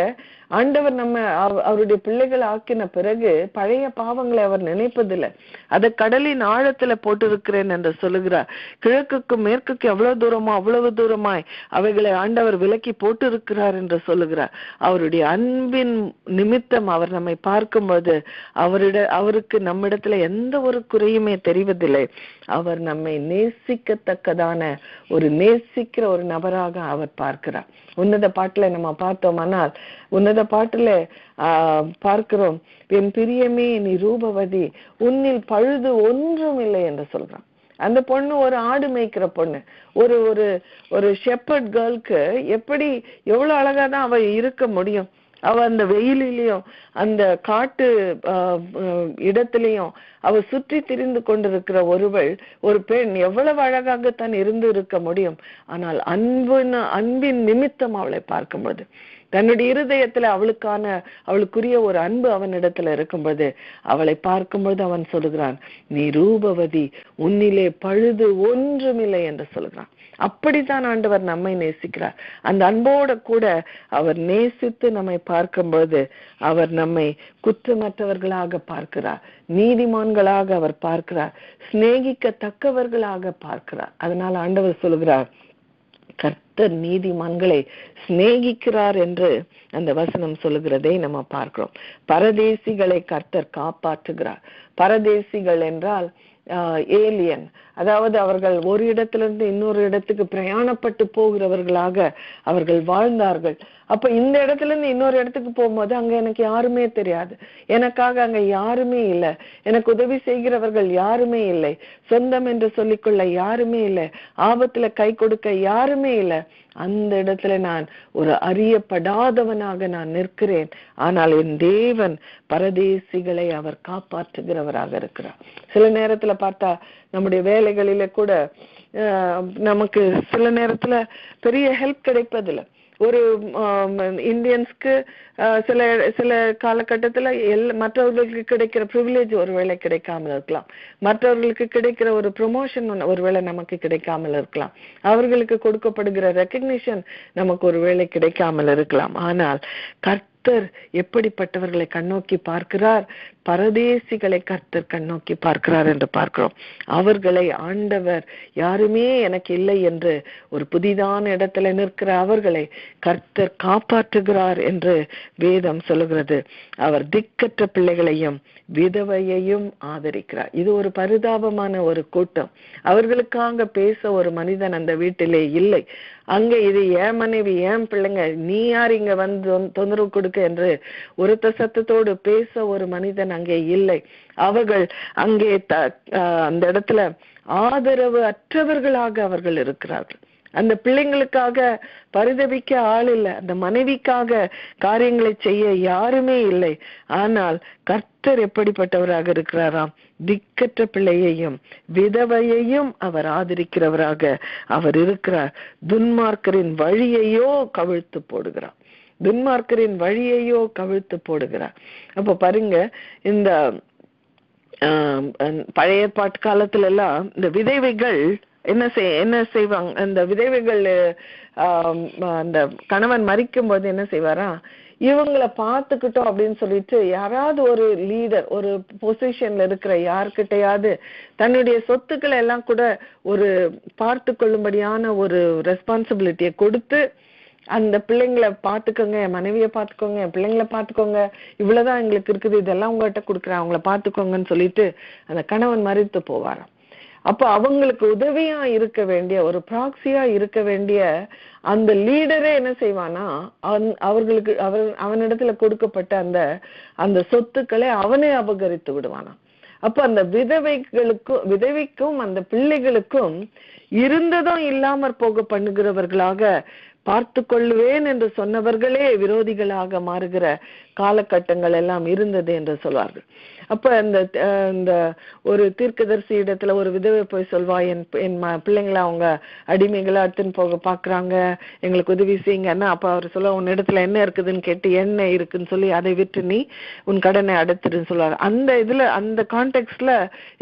ஆண்டவர் நம்ம அவருடைய பிள்ளைகள் ஆக்கின பிறகு பழைய பாவங்களை அவர் நினைப்பதில்லை. அதை கடலின் ஆழத்துல போட்டிருக்கிறேன் என்று சொல்லுகிறார். கிழக்குக்கும் மேற்குக்கு எவ்வளவு தூரமோ அவ்வளவு தூரமாய் அவைகளை ஆண்டவர் விலக்கி போட்டிருக்கிறார் என்று சொல்லுகிறார். அவருடைய அன்பின் நிமித்தம் அவர் நம்மை பார்க்கும்போது அவருக்கு நம்மிடத்துல எந்த ஒரு குறையுமே தெரிவதில்லை. அவர் நம்மை நேசிக்கத்தக்கதான நேசிக்கிற ஒரு நபராக அவர் பார்க்கிறார். உன்னத பாட்டுல நம்ம பார்த்தோம்னால் உன்னத பாட்டுல பார்க்கிறோம், என் பிரியமே நீ ரூபவதி, உன்னில் பழுது ஒன்றும் இல்லை என்று சொல்றான். அந்த பொண்ணு ஒரு ஆடு மேய்க்கிற பொண்ணு, ஒரு ஒரு ஒரு ஷெப்பர்ட் கேர்ளுக்கு எவ்வளவு அழகாதான் அவ இருக்க முடியும். அவ அந்த வெயிலையும் அந்த காட்டு இடத்திலையும் அவ சுற்றி திரிந்து கொண்டிருக்கிற ஒரு பெண் எவ்வளவு அழகாகத்தான் இருந்து இருக்க முடியும். ஆனால் அன்பின் நிமித்தம் அவளை பார்க்கும்போது தன்னுடைய இருதயத்துல அவளுக்குரிய ஒரு அன்பு அவனிடத்துல இருக்கும்போது அவளை பார்க்கும்போது அவன் சொல்லுகிறான், நீ ரூபவதி, உன்னிலே பழுது ஒன்றுமில்லை என்று சொல்லுகிறான். அப்படித்தான் ஆண்டவர் நம்மை நேசிக்கிறார். அந்த அன்போட கூட அவர் நேசித்து நம்மை பார்க்கும்போது அவர் நம்மை குற்றமற்றவர்களாக பார்க்கிறார், நீதிமான்களாக அவர் பார்க்கிறார், சிநேகிக்கத்தக்கவர்களாக பார்க்கிறார். அதனால ஆண்டவர் சொல்லுகிறார், கர்த்தர் நீதிமான்களை சிநேகிக்கிறார் என்று அந்த வசனம் சொல்லுகிறதை நம்ம பார்க்கிறோம். பரதேசிகளை கர்த்தர் காப்பாற்றுகிறார். பரதேசிகள் என்றால் ஏலியன், அதாவது அவர்கள் ஒரு இடத்திலிருந்து இன்னொரு இடத்துக்கு பிரயாணப்பட்டு போகிறவர்களாக அவர்கள் வாழ்ந்தார்கள். அப்ப இந்த இடத்துல இருந்து இன்னொரு இடத்துக்கு போகும்போது அங்க எனக்கு யாருமே தெரியாது, எனக்காக அங்க யாருமே இல்லை, எனக்கு உதவி செய்கிறவர்கள் யாருமே இல்லை, சொந்தம் என்று சொல்லிக்கொள்ள யாருமே இல்லை, ஆபத்துல கை கொடுக்க யாருமே இல்லை. அந்த இடத்துல நான் ஒரு அறியப்படாதவனாக நான் நிற்கிறேன். ஆனால் என் தேவன் பரதேசிகளை அவர் காப்பாற்றுகிறவராக இருக்கிறார். சில நேரத்துல பார்த்தா நம்முடைய வேலைகளில கூட நமக்கு சில நேரத்துல பெரிய ஹெல்ப் கிடைப்பதில்லை. ஒரு இந்தியன்ஸ்க்கு சில சில காலகட்டத்துல மற்றவர்களுக்கு கிடைக்கிற ப்ரிவிலேஜ் ஒருவேளை கிடைக்காமல் இருக்கலாம், மற்றவர்களுக்கு கிடைக்கிற ஒரு ப்ரொமோஷன் ஒருவேளை நமக்கு கிடைக்காமல் இருக்கலாம், அவர்களுக்கு கொடுக்கப்படுகிற ரெக்கக்னிஷன் நமக்கு ஒருவேளை கிடைக்காமல் இருக்கலாம். ஆனால் கர்த்தர் எப்படிப்பட்டவர்களை கண்ணோக்கி பார்க்கிறார்? பரதேசிகளை கர்த்தர் கண்ணோக்கி பார்க்கிறார் என்று பார்க்கிறோம். அவர்களை ஆண்டவர் யாருமே எனக்கு இல்லை என்று ஒரு புதிதான இடத்துல நிற்கிற அவர்களை கர்த்தர் காப்பாற்றுகிறார் என்று வேதம் சொல்லுகிறது. அவர் திக்கற்ற பிள்ளைகளையும் விதவையையும் ஆதரிக்கிறார். இது ஒரு பரிதாபமான ஒரு கூட்டம். அவர்களுக்காக பேச ஒரு மனிதன் அந்த வீட்டிலே இல்லை. அங்க இது ஏன் மனைவி, ஏன் பிள்ளைங்க, நீ யார் இங்க வந்து தொந்தரவு கொடுக்க என்று ஒருத்த சத்தத்தோடு பேச ஒரு மனிதன் அங்கே இல்லை. அவர்கள் அங்கே அந்த இடத்துல ஆதரவு அற்றவர்களாக அவர்கள் இருக்கிறார்கள். அந்த பிள்ளைங்களுக்காக பரிதபிக்க ஆள் இல்லை, அந்த மனைவிக்காக காரியங்களை செய்ய யாருமே இல்லை. ஆனால் கர்த்தர் எப்படிப்பட்டவராக இருக்கிறாராம்? திக்கற்ற பிள்ளையையும் விதவையையும் அவர் ஆதரிக்கிறவராக அவர் இருக்கிறார். துன்மார்க்கரின் வழியையோ கவிழ்த்து போடுகிறார். துன்மார்க்கரின் வழியையோ கவிழ்த்து போடுகிறார். அப்ப பாருங்க, இந்த பழைய ஏற்பாட்டு காலத்துல எல்லாம் இந்த விதவைகள் என்ன செய்வாங்க? அந்த விதவைகள் அந்த கணவன் மரிக்கும் போது என்ன செய்வாரா, இவங்களை பார்த்துக்கிட்டோம் அப்படின்னு சொல்லிட்டு யாராவது ஒரு லீடர், ஒரு பொசிஷன்ல இருக்கிற யார்கிட்டையாவது தன்னுடைய சொத்துக்களை எல்லாம் கூட ஒரு பார்த்து கொள்ளும்படியான ஒரு ரெஸ்பான்சிபிலிட்டியை கொடுத்து, அந்த பிள்ளைங்களை பார்த்துக்கோங்க, என் மனைவியை பார்த்துக்கோங்க, என் பிள்ளைங்களை பார்த்துக்கோங்க, இவ்வளவுதான் எங்களுக்கு இருக்குது, இதெல்லாம் உங்கள்கிட்ட கொடுக்குறேன், அவங்கள பார்த்துக்கோங்கன்னு சொல்லிட்டு அந்த கணவன் மரித்து போவாராம். அப்ப அவங்களுக்கு உதவியா இருக்க வேண்டிய, ஒரு ப்ராக்சியா இருக்க வேண்டிய அந்த லீடரே என்ன செய்வானா, அவர்களுக்கு அவனிடத்துல கொடுக்கப்பட்ட அந்த சொத்துக்களை அவனே அபகரித்து விடுவானா. அப்ப அந்த விதவைக்கும் அந்த பிள்ளைகளுக்கும் இருந்ததும் இல்லாமற் போக பண்ணுகிறவர்களாக பார்த்து கொள்ளுவேன் என்று சொன்னவர்களே விரோதிகளாக மாறுகிற காலகட்டங்கள் எல்லாம் இருந்தது என்று சொல்வார்கள். அப்ப இந்த ஒரு தீர்க்கதரிசி இடத்துல ஒரு விதவை போய் சொல்வா, என் பிள்ளைங்களை அவங்க அடிமைகளை எடுத்துன்னு போக பாக்குறாங்க, எங்களுக்கு உதவி செய்யுங்கன்னா. அப்ப அவர் சொல்ல, உன் இடத்துல என்ன இருக்குதுன்னு கேட்டு, என்ன இருக்குன்னு சொல்லி அதை விட்டு நீ உன் கடனை அடைத்துடுன்னு சொல்றாரு. அந்த கான்டெக்ட்ல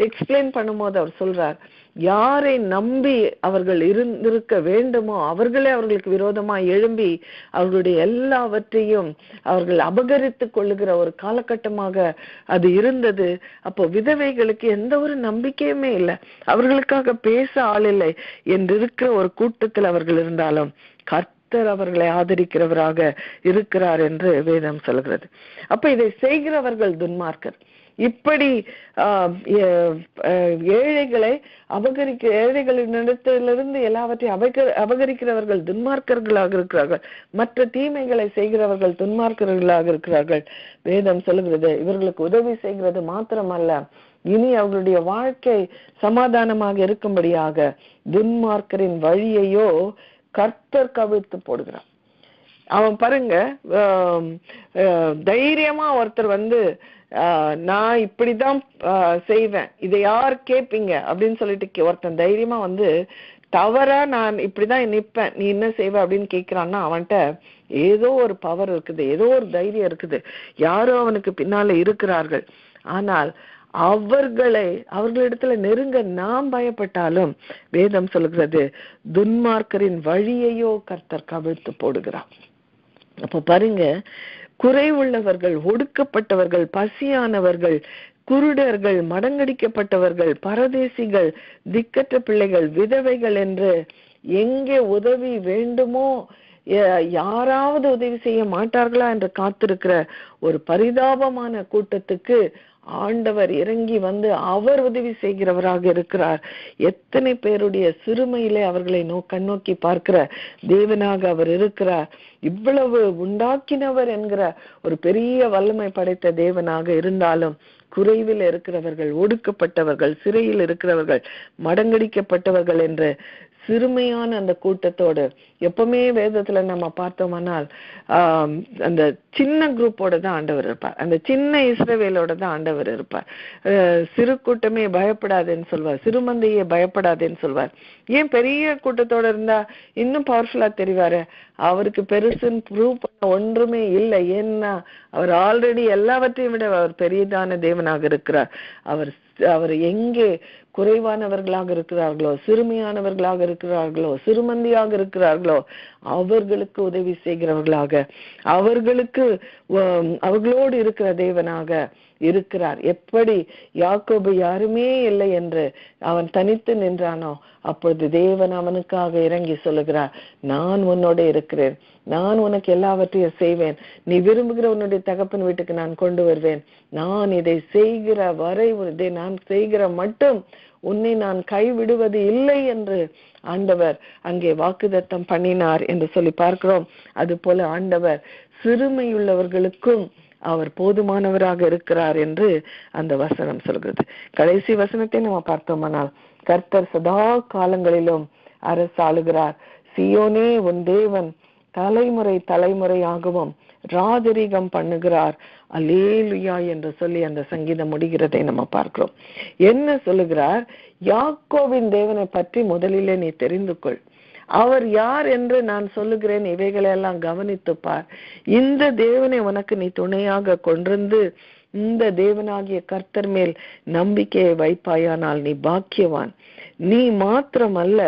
எக்ஸ்பிளைன் பண்ணும்போது அவர் சொல்றார், யாரை நம்பி அவர்கள் இருந்திருக்க வேண்டுமோ அவர்களே அவர்களுக்கு விரோதமா எழும்பி அவர்களுடைய எல்லாவற்றையும் அவர்கள் அபகரித்து கொள்ளுகிற ஒரு காலகட்டமாக அது இருந்தது. அப்போ விதவைகளுக்கு எந்த ஒரு நம்பிக்கையுமே இல்லை, அவர்களுக்காக பேச ஆள் இல்லை என்றிருக்கிற ஒரு கூட்டத்தில் அவர்கள் இருந்தாலும் கர்த்தர் அவர்களை ஆதரிக்கிறவராக இருக்கிறார் என்று வேதம் சொல்கிறது. அப்ப இதை செய்கிறவர்கள் துன்மார்க்கர். இப்படி ஏழைகளை ஏழைகளிடத்திலிருந்து எல்லாவற்றையும் அபகரிக்கிறவர்கள் துன்மார்க்கர்களாக இருக்கிறார்கள். மற்ற தீமைகளை செய்கிறவர்கள் துன்மார்க்கர்களாக இருக்கிறார்கள். வேதம் சொல்லுகிறது, இவர்களுக்கு உதவி செய்கிறது மாத்திரமல்ல, இனி அவர்களுடைய வாழ்க்கை சமாதானமாக இருக்கும்படியாக துன்மார்க்கரின் வழியையோ கர்த்தர் கவிழ்த்து போடுகிறார். அவன் பாருங்க, தைரியமா ஒருத்தர் வந்து நான் இப்படிதான் செய்வேன், இதை யார் கேட்பீங்க அப்படின்னு சொல்லிட்டு ஒருத்தன் தைரியமா வந்து தவறா நான் இப்படிதான் நிப்பேன், நீ என்ன செய்வ அப்படின்னு கேட்கிறான்னா அவன்கிட்ட ஏதோ ஒரு பவர் இருக்குது, ஏதோ ஒரு தைரியம் இருக்குது, யாரோ அவனுக்கு பின்னால இருக்கிறார்கள். ஆனால் அவர்களிடத்துல நெருங்க நாம் பயப்பட்டாலும் வேதம் சொல்கிறது, துன்மார்க்கரின் வழியையோ கர்த்தர் கவிழ்த்து போடுகிறார். அப்ப பாருங்க, குறைவுள்ளவர்கள், ஒடுக்கப்பட்டவர்கள், பசியானவர்கள், குருடர்கள், மடங்கடிக்கப்பட்டவர்கள், பரதேசிகள், திக்கற்ற பிள்ளைகள், விதவைகள் என்று எங்கே உதவி வேண்டுமோ, யாராவது உதவி செய்ய மாட்டார்களா என்று காத்திருக்கிற ஒரு பரிதாபமான கூட்டத்துக்கு ஆண்டவர் இறங்கி வந்து அவர் உதவி செய்கிறவராக இருக்கிறார். எத்தனை பேருடைய சிறுமையிலே அவர்களை கண்ணோக்கி பார்க்கிற தேவனாக அவர் இருக்கிறார். இவ்வளவு உண்டாக்கினவர் என்கிற ஒரு பெரிய வல்லமை படைத்த தேவனாக இருந்தாலும் குறைவில் இருக்கிறவர்கள், ஒடுக்கப்பட்டவர்கள், சிறையில் இருக்கிறவர்கள், மடங்கடிக்கப்பட்டவர்கள் என்று சிறுமையான அந்த கூட்டத்தோடு எப்பவுமே வேதத்துல நம்ம பார்த்தோம்னால் அந்த சின்ன குரூப்போட தான் ஆண்டவர் இருப்பார். அந்த சின்ன இஸ்ரவேலோட தான் ஆண்டவர் இருப்பார். சிறு கூட்டமே பயப்படாதேன்னு சொல்வார், சிறுமந்தையே பயப்படாதேன்னு சொல்வார். ஏன் பெரிய கூட்டத்தோட இருந்தா இன்னும் பவர்ஃபுல்லா தெரிவாரு. அவருக்கு பெருசுன்னு ப்ரூவ் பண்ண ஒன்றுமே இல்லை. ஏன்னா அவர் ஆல்ரெடி எல்லாவற்றையும் விட அவர் பெரியதான தேவனாக இருக்கிறார். அவர் எங்கே குறைவானவர்களாக இருக்கிறார்களோ, சிறுமியானவர்களாக இருக்கிறார்களோ, சிறுமந்தியாக இருக்கிறார்களோ அவர்களுக்கு உதவி செய்கிறவர்களாக, அவர்களோடு இருக்கிற தேவனாக இருக்கிறார். எப்படி யாக்கோபு யாருமே இல்லை என்று அவன் தனித்து நின்றானோ, அப்பொழுது தேவன் அவனுக்காக இறங்கி சொல்லுகிறார், நான் உன்னோட இருக்கிறேன், நான் உனக்கு எல்லாவற்றையும் செய்வேன், நீ விரும்புகிற உன்னுடைய தகப்பன் வீட்டுக்கு நான் கொண்டு வருவேன், நான் இதை செய்கிற வரை, இதை நான் செய்கிற மட்டும் உன்னை நான் கைவிடுவது இல்லை என்று ஆண்டவர் அங்கே வாக்குத்தத்தம் பண்ணினார் என்று சொல்லி பார்க்கிறோம். அது போல ஆண்டவர் சிறுமையுள்ளவர்களுக்கும் அவர் போதுமானவராக இருக்கிறார் என்று அந்த வசனம் சொல்கிறது. கடைசி வசனத்தை நம்ம பார்த்தோமானால், கர்த்தர் சதா காலங்களிலும் அரசாளுகிறார், சீயோனே உன் தேவன் தலைமுறை தலைமுறையாகவும் ராஜரீகம் பண்ணுகிறார், அல்லேலுயா என்று சொல்லி அந்த சங்கீதம் முடிகிறதை நம்ம பார்க்கிறோம். என்ன சொல்லுகிறார்? யாக்கோபின் தேவனை பற்றி முதலிலே நீ தெரிந்து கொள், அவர் யார் என்று நான் சொல்லுகிறேன், இவைகளை எல்லாம் கவனித்து பார். இந்த தேவனை உனக்கு நீ துணையாக கொண்டிருந்து இந்த தேவனாகிய கர்த்தர் மேல் நம்பிக்கையை வைப்பாயானால் நீ பாக்கியவான். நீ மாத்திரமல்ல,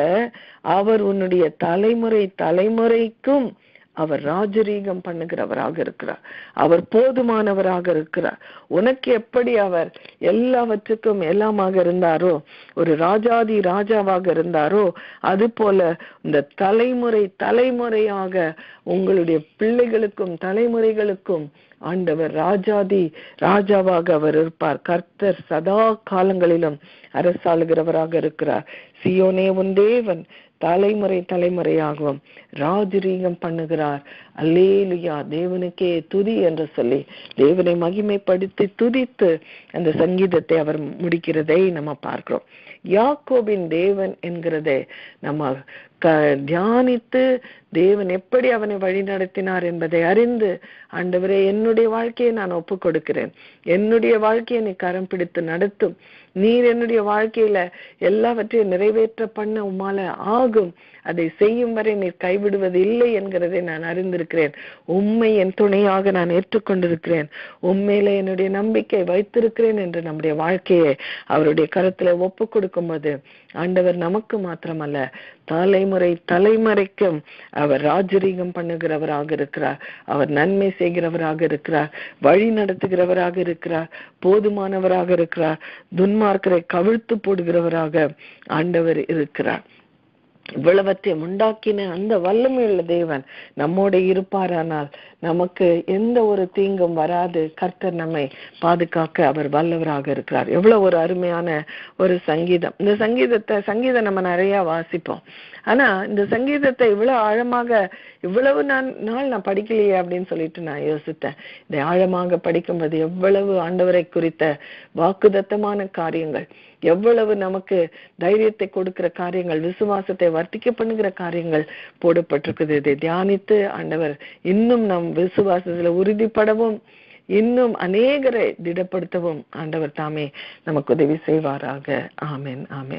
அவர் உன்னுடைய தலைமுறை தலைமுறைக்கும் அவர் ராஜரீகம் பண்ணுகிறவராக இருக்கிறார், அவர் போதுமானவராக இருக்கிறார். உனக்கு எப்படி அவர் எல்லாவற்றுக்கும் எல்லாமாக இருந்தாரோ, ஒரு ராஜாதி ராஜாவாக இருந்தாரோ, அது போல இந்த தலைமுறை தலைமுறையாக உங்களுடைய பிள்ளைகளுக்கும் தலைமுறைகளுக்கும் ஆண்டவர் ராஜாதி ராஜாவாக அவர் இருப்பார். கர்த்தர் சதா காலங்களிலும் அரசாளுகிறவராக இருக்கிறார். சீயோனே உன் தேவன் தலைமுறை தலைமுறையாகவும் ராஜரீகம் பண்ணுகிறார், அல்லேலுயா. தேவனுக்கே துதி என்று சொல்லி தேவனை மகிமைப்படுத்தி துதித்து அந்த சங்கீதத்தை அவர் முடிக்கிறதை நம்ம பார்க்கிறோம். யாக்கோபின் தேவன் என்கிறதை நம்ம தியானித்து தேவன் எப்படி அவனை வழி நடத்தினார் என்பதை அறிந்து, ஆண்டவரே என்னுடைய வாழ்க்கையை நான் ஒப்பு கொடுக்கிறேன், என்னுடைய வாழ்க்கையை நீ கரம் பிடித்து நடத்தும், நீர் என்னுடைய வாழ்க்கையில எல்லாவற்றையும் நிறைவேற்ற பண்ண உம்மால ஆகும், அதை செய்யும் வரை நீர் கைவிடுவது இல்லை என்கிறதை நான் அறிந்திருக்கிறேன். உம்மை என் துணையாக நான் ஏற்றுக்கொண்டிருக்கிறேன், உண்மையில என்னுடைய நம்பிக்கை வைத்திருக்கிறேன் என்று நம்முடைய வாழ்க்கையை அவருடைய கருத்துல ஒப்பு கொடுக்கும்போது ஆண்டவர் நமக்கு மாத்திரமல்ல தலைமுறை தலைமுறைக்கும் அவர் ராஜரீகம் பண்ணுகிறவராக இருக்கிறார், அவர் நன்மை செய்கிறவராக இருக்கிறார், வழி நடத்துகிறவராக இருக்கிறார், போதுமானவராக இருக்கிறார், துன்மார்க்கரை கவிழ்த்து போடுகிறவராக ஆண்டவர் இருக்கிறார். இவ்வளவற்றையும் உண்டாக்கின அந்த வல்லமையுள்ள தேவன் நம்மோட இருப்பாரானால் நமக்கு எந்த ஒரு தீங்கும் வராது. கர்த்தர் நம்மை பாதுகாக்க அவர் வல்லவராக இருக்கிறார். எவ்வளவு ஒரு அருமையான ஒரு சங்கீதம். இந்த சங்கீதம் நம்ம நிறைய வாசிப்போம். ஆனா இந்த சங்கீதத்தை இவ்வளவு ஆழமாக இவ்வளவு நாள் நான் படிக்கலையே அப்படின்னு சொல்லிட்டு நான் யோசித்தேன். இதை ஆழமாக படிக்கும்போது எவ்வளவு ஆண்டவரை குறித்த வாக்குத்தத்தமான காரியங்கள், எவ்வளவு நமக்கு தைரியத்தை கொடுக்கிற காரியங்கள், விசுவாசத்தை வர்த்திக்க பண்ணுகிற காரியங்கள் போடப்பட்டிருக்குது. இதை தியானித்து ஆண்டவர் இன்னும் நம் விசுவாசத்துல உறுதிப்படவும் இன்னும் அநேகரை திடப்படுத்தவும் ஆண்டவர் தாமே நமக்கு உதவி செய்வாராக. ஆமென், ஆமென்.